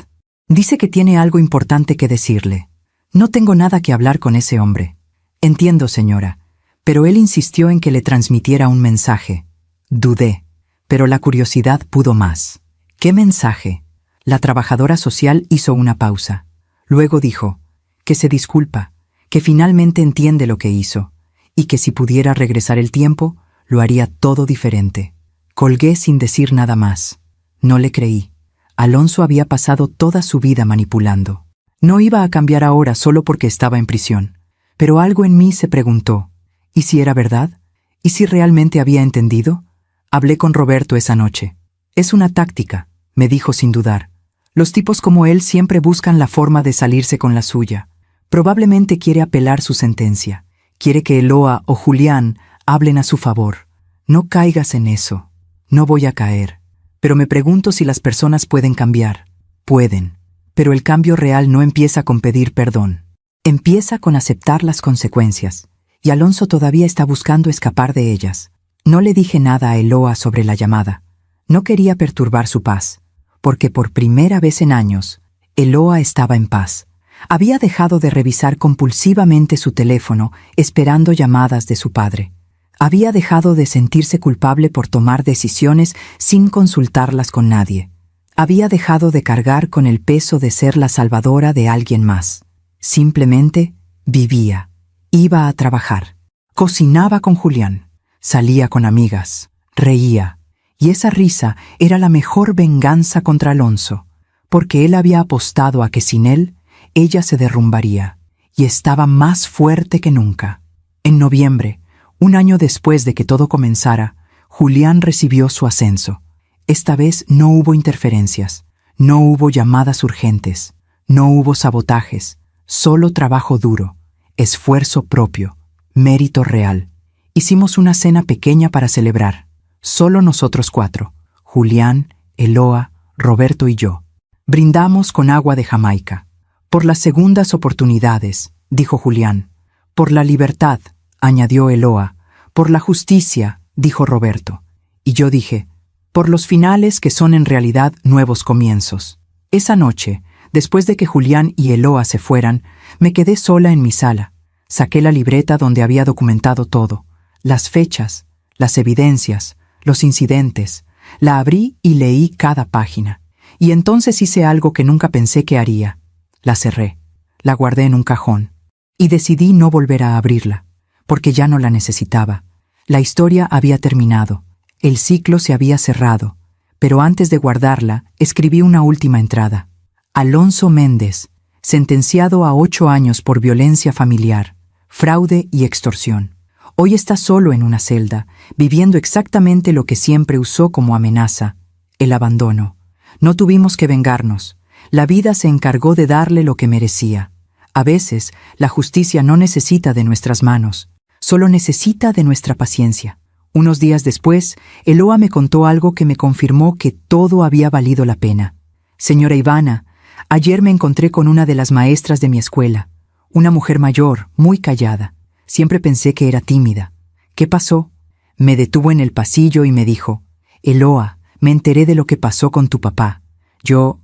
Dice que tiene algo importante que decirle. No tengo nada que hablar con ese hombre. Entiendo, señora, pero él insistió en que le transmitiera un mensaje. Dudé, pero la curiosidad pudo más. ¿Qué mensaje? La trabajadora social hizo una pausa. Luego dijo, que se disculpa, que finalmente entiende lo que hizo, y que si pudiera regresar el tiempo, lo haría todo diferente. Colgué sin decir nada más. No le creí. Alonso había pasado toda su vida manipulando. No iba a cambiar ahora solo porque estaba en prisión. Pero algo en mí se preguntó, ¿y si era verdad? ¿Y si realmente había entendido? Hablé con Roberto esa noche. Es una táctica, me dijo sin dudar. Los tipos como él siempre buscan la forma de salirse con la suya. Probablemente quiere apelar su sentencia. Quiere que Eloa o Julián hablen a su favor. No caigas en eso. No voy a caer. Pero me pregunto si las personas pueden cambiar. Pueden. Pero el cambio real no empieza con pedir perdón. Empieza con aceptar las consecuencias. Y Alonso todavía está buscando escapar de ellas. No le dije nada a Eloa sobre la llamada. No quería perturbar su paz, porque por primera vez en años, Eloa estaba en paz. Había dejado de revisar compulsivamente su teléfono esperando llamadas de su padre. Había dejado de sentirse culpable por tomar decisiones sin consultarlas con nadie. Había dejado de cargar con el peso de ser la salvadora de alguien más. Simplemente vivía, iba a trabajar, cocinaba con Julián, salía con amigas, reía, y esa risa era la mejor venganza contra Alonso, porque él había apostado a que sin él, ella se derrumbaría, y estaba más fuerte que nunca. En noviembre, un año después de que todo comenzara, Julián recibió su ascenso. Esta vez no hubo interferencias, no hubo llamadas urgentes, no hubo sabotajes, solo trabajo duro, esfuerzo propio, mérito real. Hicimos una cena pequeña para celebrar, solo nosotros 4, Julián, Eloa, Roberto y yo. Brindamos con agua de Jamaica. Por las segundas oportunidades, dijo Julián. Por la libertad, añadió Eloa. Por la justicia, dijo Roberto. Y yo dije, por los finales que son en realidad nuevos comienzos. Esa noche, después de que Julián y Eloa se fueran, me quedé sola en mi sala. Saqué la libreta donde había documentado todo, las fechas, las evidencias, los incidentes. La abrí y leí cada página. Y entonces hice algo que nunca pensé que haría. La cerré, la guardé en un cajón, y decidí no volver a abrirla, porque ya no la necesitaba. La historia había terminado. El ciclo se había cerrado, pero antes de guardarla, escribí una última entrada. Alonso Méndez, sentenciado a 8 años por violencia familiar, fraude y extorsión. Hoy está solo en una celda, viviendo exactamente lo que siempre usó como amenaza, el abandono. No tuvimos que vengarnos. La vida se encargó de darle lo que merecía. A veces, la justicia no necesita de nuestras manos, solo necesita de nuestra paciencia. Unos días después, Eloa me contó algo que me confirmó que todo había valido la pena. Señora Ivana, ayer me encontré con una de las maestras de mi escuela, una mujer mayor, muy callada. Siempre pensé que era tímida. ¿Qué pasó? Me detuvo en el pasillo y me dijo, Eloa, me enteré de lo que pasó con tu papá. Yo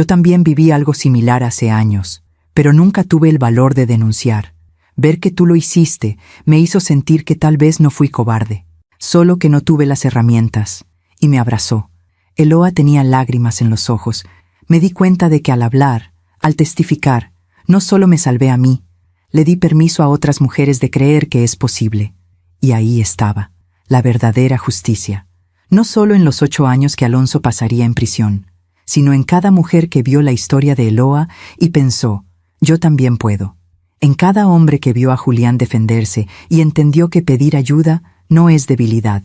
también viví algo similar hace años, pero nunca tuve el valor de denunciar. Ver que tú lo hiciste me hizo sentir que tal vez no fui cobarde. Solo que no tuve las herramientas, y me abrazó. Eloa tenía lágrimas en los ojos. Me di cuenta de que al hablar, al testificar, no solo me salvé a mí, le di permiso a otras mujeres de creer que es posible. Y ahí estaba, la verdadera justicia. No solo en los 8 años que Alonso pasaría en prisión, sino en cada mujer que vio la historia de Eloa y pensó, yo también puedo. En cada hombre que vio a Julián defenderse y entendió que pedir ayuda no es debilidad.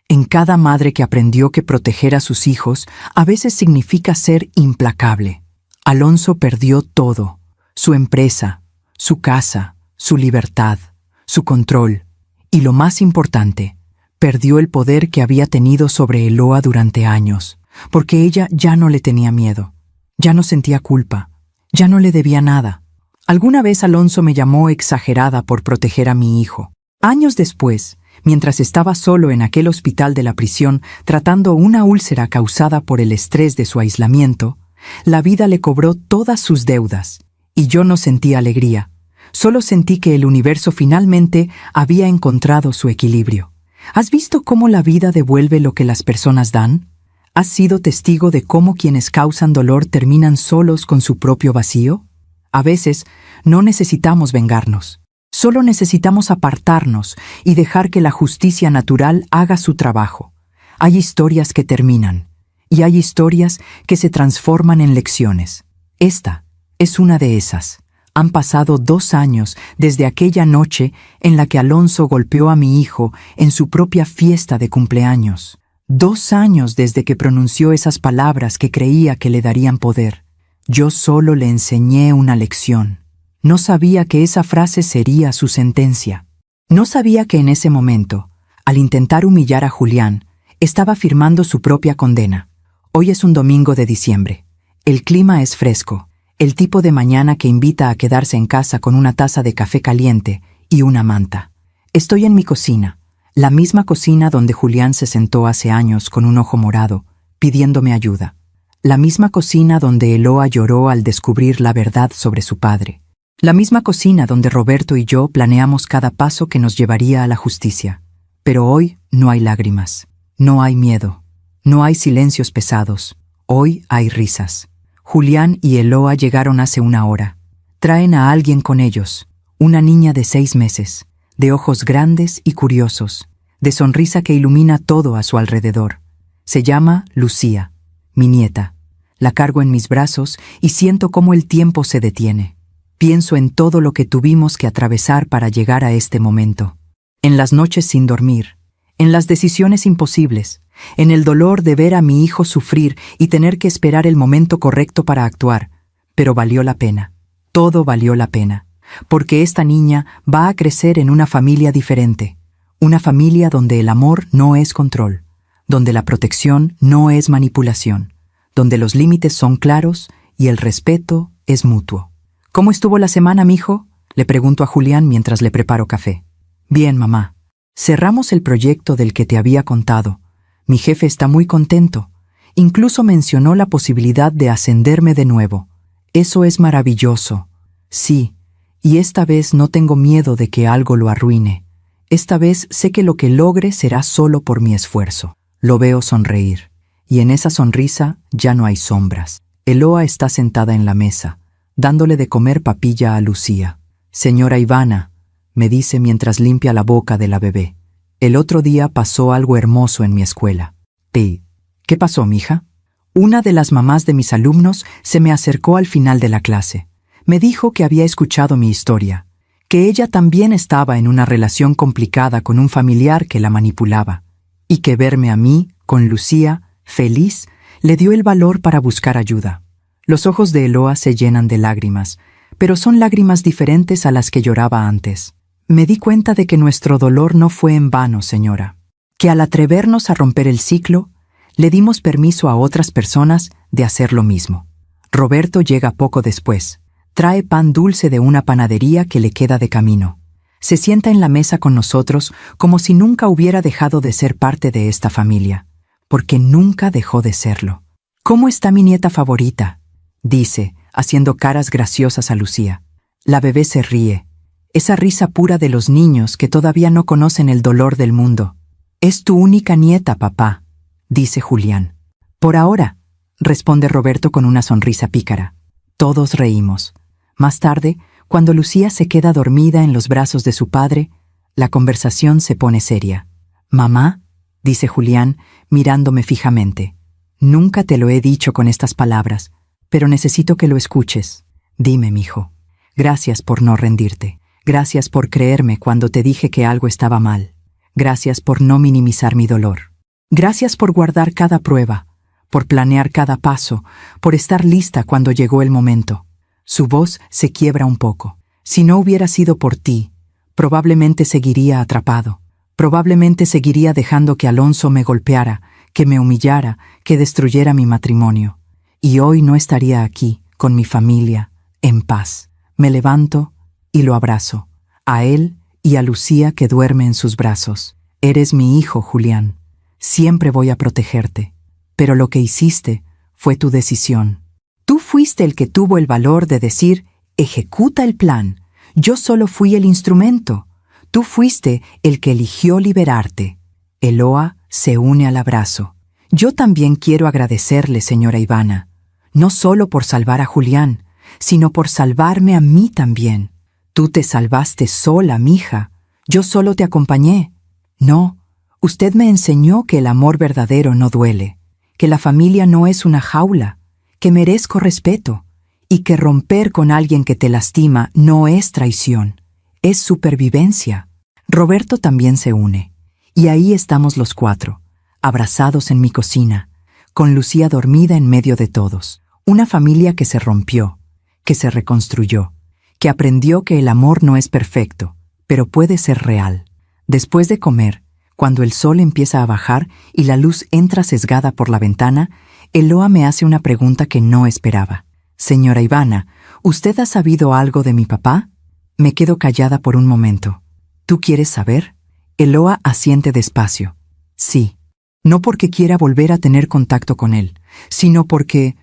En cada madre que aprendió que proteger a sus hijos a veces significa ser implacable. Alonso perdió todo, su empresa, su casa, su libertad, su control, y lo más importante, perdió el poder que había tenido sobre Eloa durante años, porque ella ya no le tenía miedo, ya no sentía culpa, ya no le debía nada. Alguna vez Alonso me llamó exagerada por proteger a mi hijo. Años después, mientras estaba solo en aquel hospital de la prisión tratando una úlcera causada por el estrés de su aislamiento, la vida le cobró todas sus deudas, y yo no sentí alegría. Solo sentí que el universo finalmente había encontrado su equilibrio. ¿Has visto cómo la vida devuelve lo que las personas dan? ¿Has sido testigo de cómo quienes causan dolor terminan solos con su propio vacío? A veces, no necesitamos vengarnos. Solo necesitamos apartarnos y dejar que la justicia natural haga su trabajo. Hay historias que terminan, y hay historias que se transforman en lecciones. Esta es una de esas. Han pasado 2 años desde aquella noche en la que Alonso golpeó a mi hijo en su propia fiesta de cumpleaños. 2 años desde que pronunció esas palabras que creía que le darían poder. Yo solo le enseñé una lección. No sabía que esa frase sería su sentencia. No sabía que en ese momento, al intentar humillar a Julián, estaba firmando su propia condena. Hoy es un domingo de diciembre. El clima es fresco, el tipo de mañana que invita a quedarse en casa con una taza de café caliente y una manta. Estoy en mi cocina, la misma cocina donde Julián se sentó hace años con un ojo morado, pidiéndome ayuda. La misma cocina donde Eloa lloró al descubrir la verdad sobre su padre. La misma cocina donde Roberto y yo planeamos cada paso que nos llevaría a la justicia. Pero hoy no hay lágrimas, no hay miedo, no hay silencios pesados. Hoy hay risas. Julián y Eloa llegaron hace una hora. Traen a alguien con ellos, una niña de 6 meses, de ojos grandes y curiosos, de sonrisa que ilumina todo a su alrededor. Se llama Lucía, mi nieta. La cargo en mis brazos y siento cómo el tiempo se detiene. Pienso en todo lo que tuvimos que atravesar para llegar a este momento. En las noches sin dormir, en las decisiones imposibles, en el dolor de ver a mi hijo sufrir y tener que esperar el momento correcto para actuar. Pero valió la pena. Todo valió la pena, porque esta niña va a crecer en una familia diferente, una familia donde el amor no es control, donde la protección no es manipulación, donde los límites son claros y el respeto es mutuo. ¿Cómo estuvo la semana, mijo?, le pregunto a Julián mientras le preparo café. Bien, mamá. Cerramos el proyecto del que te había contado. Mi jefe está muy contento. Incluso mencionó la posibilidad de ascenderme de nuevo. Eso es maravilloso. Sí, y esta vez no tengo miedo de que algo lo arruine. Esta vez sé que lo que logre será solo por mi esfuerzo. Lo veo sonreír, y en esa sonrisa ya no hay sombras. Eloa está sentada en la mesa, dándole de comer papilla a Lucía. Señora Ivana, me dice mientras limpia la boca de la bebé. El otro día pasó algo hermoso en mi escuela. ¿Qué pasó, mija? Una de las mamás de mis alumnos se me acercó al final de la clase. Me dijo que había escuchado mi historia, que ella también estaba en una relación complicada con un familiar que la manipulaba, y que verme a mí, con Lucía, feliz, le dio el valor para buscar ayuda. Los ojos de Eloa se llenan de lágrimas, pero son lágrimas diferentes a las que lloraba antes. Me di cuenta de que nuestro dolor no fue en vano, señora, que al atrevernos a romper el ciclo, le dimos permiso a otras personas de hacer lo mismo. Roberto llega poco después. Trae pan dulce de una panadería que le queda de camino. Se sienta en la mesa con nosotros como si nunca hubiera dejado de ser parte de esta familia, porque nunca dejó de serlo. ¿Cómo está mi nieta favorita?, dice, haciendo caras graciosas a Lucía. La bebé se ríe, esa risa pura de los niños que todavía no conocen el dolor del mundo. Es tu única nieta, papá, dice Julián. Por ahora, responde Roberto con una sonrisa pícara. Todos reímos. Más tarde, cuando Lucía se queda dormida en los brazos de su padre, la conversación se pone seria. Mamá, dice Julián, mirándome fijamente. Nunca te lo he dicho con estas palabras, pero necesito que lo escuches. Dime, mijo. Gracias por no rendirte. Gracias por creerme cuando te dije que algo estaba mal. Gracias por no minimizar mi dolor. Gracias por guardar cada prueba, por planear cada paso, por estar lista cuando llegó el momento. Su voz se quiebra un poco. Si no hubiera sido por ti, probablemente seguiría atrapado. Probablemente seguiría dejando que Alonso me golpeara, que me humillara, que destruyera mi matrimonio. Y hoy no estaría aquí, con mi familia, en paz. Me levanto y lo abrazo, a él y a Lucía que duerme en sus brazos. Eres mi hijo, Julián. Siempre voy a protegerte. Pero lo que hiciste fue tu decisión. Tú fuiste el que tuvo el valor de decir, ejecuta el plan. Yo solo fui el instrumento. Tú fuiste el que eligió liberarte. Eloa se une al abrazo. Yo también quiero agradecerle, señora Ivana, no solo por salvar a Julián, sino por salvarme a mí también. Tú te salvaste sola, mija. Yo solo te acompañé. No, usted me enseñó que el amor verdadero no duele, que la familia no es una jaula, que merezco respeto, y que romper con alguien que te lastima no es traición, es supervivencia. Roberto también se une, y ahí estamos los 4, abrazados en mi cocina, con Lucía dormida en medio de todos. Una familia que se rompió, que se reconstruyó, que aprendió que el amor no es perfecto, pero puede ser real. Después de comer, cuando el sol empieza a bajar y la luz entra sesgada por la ventana, Eloa me hace una pregunta que no esperaba. Señora Ivana, ¿usted ha sabido algo de mi papá? Me quedo callada por un momento. ¿Tú quieres saber? Eloa asiente despacio. Sí. No porque quiera volver a tener contacto con él, sino porque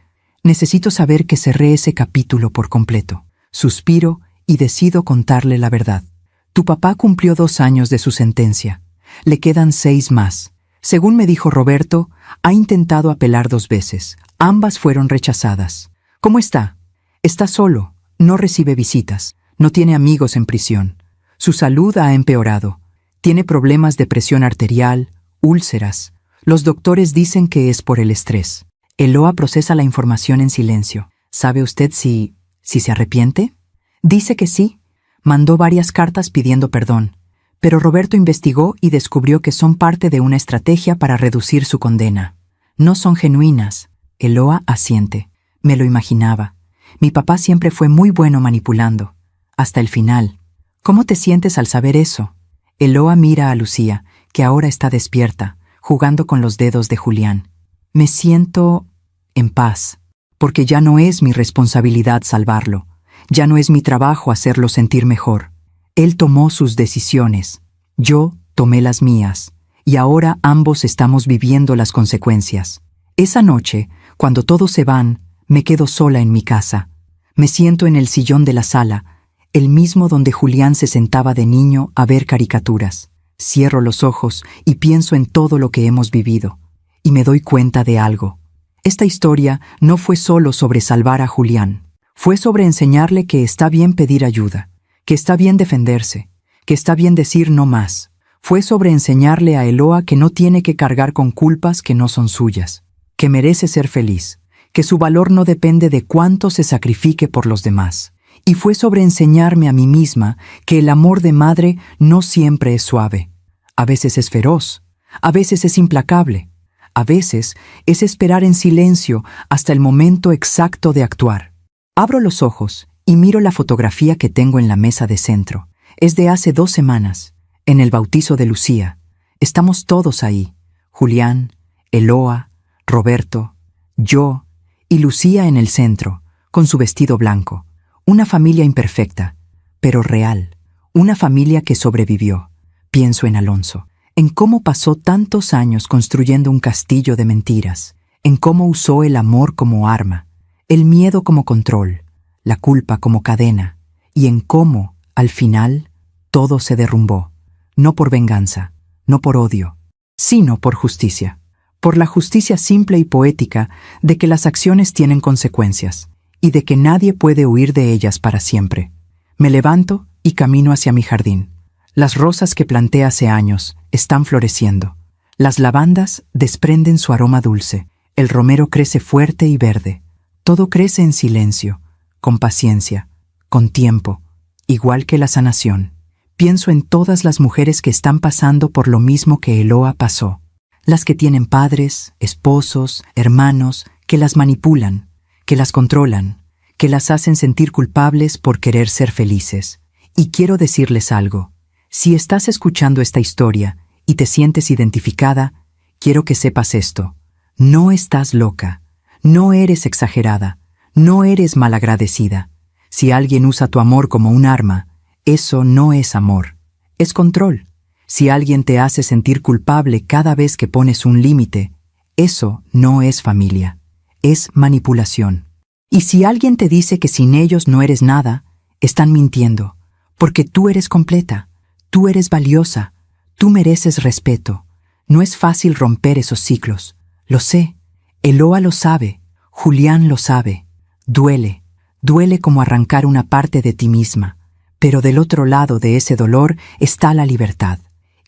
necesito saber que cerré ese capítulo por completo. Suspiro y decido contarle la verdad. Tu papá cumplió 2 años de su sentencia. Le quedan 6 más. Según me dijo Roberto, ha intentado apelar 2 veces. Ambas fueron rechazadas. ¿Cómo está? Está solo. No recibe visitas. No tiene amigos en prisión. Su salud ha empeorado. Tiene problemas de presión arterial, úlceras. Los doctores dicen que es por el estrés. Eloa procesa la información en silencio. ¿Sabe usted si se arrepiente? Dice que sí. Mandó varias cartas pidiendo perdón. Pero Roberto investigó y descubrió que son parte de una estrategia para reducir su condena. No son genuinas. Eloa asiente. Me lo imaginaba. Mi papá siempre fue muy bueno manipulando. Hasta el final. ¿Cómo te sientes al saber eso? Eloa mira a Lucía, que ahora está despierta, jugando con los dedos de Julián. Me siento en paz, porque ya no es mi responsabilidad salvarlo. Ya no es mi trabajo hacerlo sentir mejor. Él tomó sus decisiones. Yo tomé las mías. Y ahora ambos estamos viviendo las consecuencias. Esa noche, cuando todos se van, me quedo sola en mi casa. Me siento en el sillón de la sala, el mismo donde Julián se sentaba de niño a ver caricaturas. Cierro los ojos y pienso en todo lo que hemos vivido. Y me doy cuenta de algo. Esta historia no fue solo sobre salvar a Julián. Fue sobre enseñarle que está bien pedir ayuda, que está bien defenderse, que está bien decir no más. Fue sobre enseñarle a Eloa que no tiene que cargar con culpas que no son suyas, que merece ser feliz, que su valor no depende de cuánto se sacrifique por los demás. Y fue sobre enseñarme a mí misma que el amor de madre no siempre es suave. A veces es feroz, a veces es implacable, a veces es esperar en silencio hasta el momento exacto de actuar. Abro los ojos y miro la fotografía que tengo en la mesa de centro. Es de hace 2 semanas, en el bautizo de Lucía. Estamos todos ahí. Julián, Eloa, Roberto, yo y Lucía en el centro, con su vestido blanco. Una familia imperfecta, pero real. Una familia que sobrevivió. Pienso en Alonso, en cómo pasó tantos años construyendo un castillo de mentiras, en cómo usó el amor como arma, el miedo como control, la culpa como cadena, y en cómo, al final, todo se derrumbó, no por venganza, no por odio, sino por justicia, por la justicia simple y poética de que las acciones tienen consecuencias, y de que nadie puede huir de ellas para siempre. Me levanto y camino hacia mi jardín. Las rosas que planté hace años están floreciendo. Las lavandas desprenden su aroma dulce, el romero crece fuerte y verde. Todo crece en silencio, con paciencia, con tiempo, igual que la sanación. Pienso en todas las mujeres que están pasando por lo mismo que Eloa pasó. Las que tienen padres, esposos, hermanos, que las manipulan, que las controlan, que las hacen sentir culpables por querer ser felices. Y quiero decirles algo. Si estás escuchando esta historia y te sientes identificada, quiero que sepas esto. No estás loca. No eres exagerada, no eres malagradecida. Si alguien usa tu amor como un arma, eso no es amor, es control. Si alguien te hace sentir culpable cada vez que pones un límite, eso no es familia, es manipulación. Y si alguien te dice que sin ellos no eres nada, están mintiendo, porque tú eres completa, tú eres valiosa, tú mereces respeto. No es fácil romper esos ciclos, lo sé. Eloa lo sabe, Julián lo sabe. Duele, duele como arrancar una parte de ti misma, pero del otro lado de ese dolor está la libertad.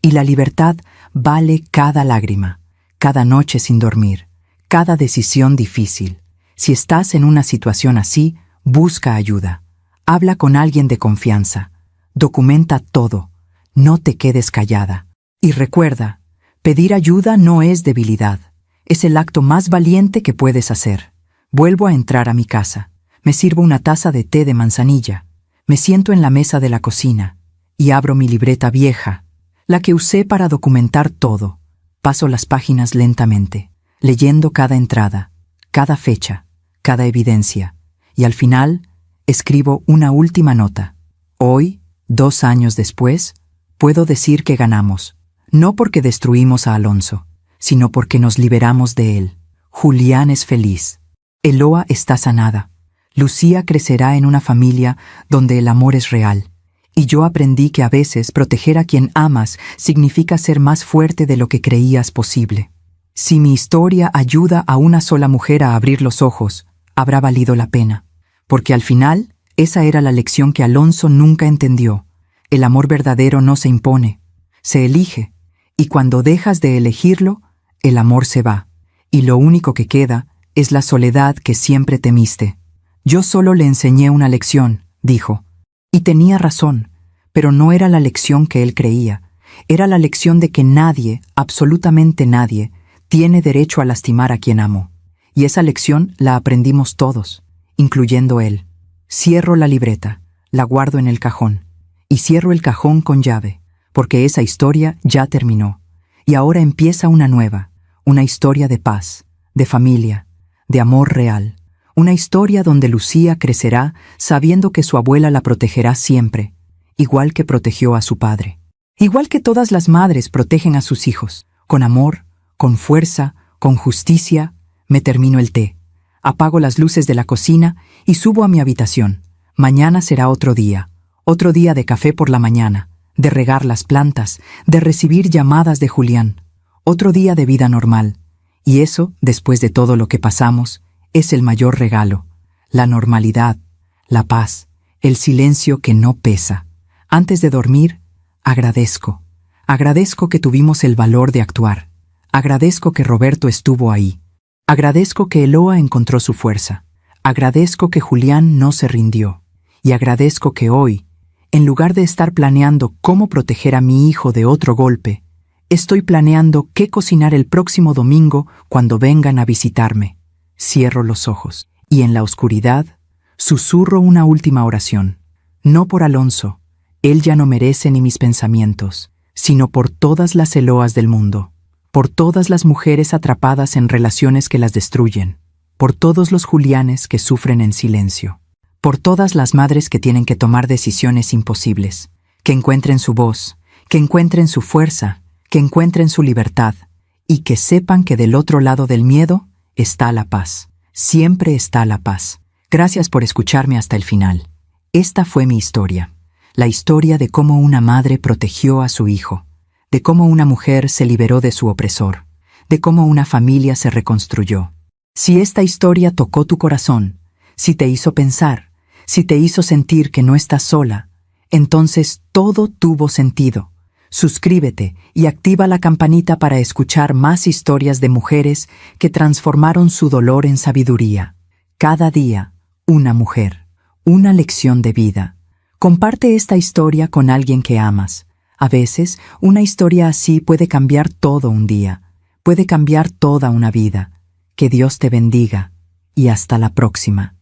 Y la libertad vale cada lágrima, cada noche sin dormir, cada decisión difícil. Si estás en una situación así, busca ayuda. Habla con alguien de confianza. Documenta todo. No te quedes callada. Y recuerda, pedir ayuda no es debilidad. Es el acto más valiente que puedes hacer. Vuelvo a entrar a mi casa. Me sirvo una taza de té de manzanilla. Me siento en la mesa de la cocina y abro mi libreta vieja, la que usé para documentar todo. Paso las páginas lentamente, leyendo cada entrada, cada fecha, cada evidencia, y al final escribo una última nota. Hoy, 2 años después, puedo decir que ganamos, no porque destruimos a Alonso, sino porque nos liberamos de él. Julián es feliz. Eloa está sanada. Lucía crecerá en una familia donde el amor es real. Y yo aprendí que a veces proteger a quien amas significa ser más fuerte de lo que creías posible. Si mi historia ayuda a una sola mujer a abrir los ojos, habrá valido la pena. Porque al final, esa era la lección que Alonso nunca entendió. El amor verdadero no se impone, se elige. Y cuando dejas de elegirlo, el amor se va. Y lo único que queda es la soledad que siempre temiste. Yo solo le enseñé una lección, dijo. Y tenía razón, pero no era la lección que él creía. Era la lección de que nadie, absolutamente nadie, tiene derecho a lastimar a quien amo. Y esa lección la aprendimos todos, incluyendo él. Cierro la libreta, la guardo en el cajón. Y cierro el cajón con llave, porque esa historia ya terminó. Y ahora empieza una nueva, una historia de paz, de familia, de amor real. Una historia donde Lucía crecerá sabiendo que su abuela la protegerá siempre, igual que protegió a su padre. Igual que todas las madres protegen a sus hijos, con amor, con fuerza, con justicia. Me termino el té, apago las luces de la cocina y subo a mi habitación. Mañana será otro día de café por la mañana, de regar las plantas, de recibir llamadas de Julián. Otro día de vida normal. Y eso, después de todo lo que pasamos, es el mayor regalo. La normalidad, la paz, el silencio que no pesa. Antes de dormir, agradezco. Agradezco que tuvimos el valor de actuar. Agradezco que Roberto estuvo ahí. Agradezco que Eloa encontró su fuerza. Agradezco que Julián no se rindió. Y agradezco que hoy, en lugar de estar planeando cómo proteger a mi hijo de otro golpe, estoy planeando qué cocinar el próximo domingo cuando vengan a visitarme. Cierro los ojos y en la oscuridad susurro una última oración. No por Alonso, él ya no merece ni mis pensamientos, sino por todas las Eloas del mundo, por todas las mujeres atrapadas en relaciones que las destruyen, por todos los Julianes que sufren en silencio, por todas las madres que tienen que tomar decisiones imposibles, que encuentren su voz, que encuentren su fuerza, que encuentren su libertad, y que sepan que del otro lado del miedo está la paz. Siempre está la paz. Gracias por escucharme hasta el final. Esta fue mi historia. La historia de cómo una madre protegió a su hijo, de cómo una mujer se liberó de su opresor, de cómo una familia se reconstruyó. Si esta historia tocó tu corazón, si te hizo pensar, si te hizo sentir que no estás sola, entonces todo tuvo sentido. Suscríbete y activa la campanita para escuchar más historias de mujeres que transformaron su dolor en sabiduría. Cada día, una mujer, una lección de vida. Comparte esta historia con alguien que amas. A veces, una historia así puede cambiar todo un día, puede cambiar toda una vida. Que Dios te bendiga y hasta la próxima.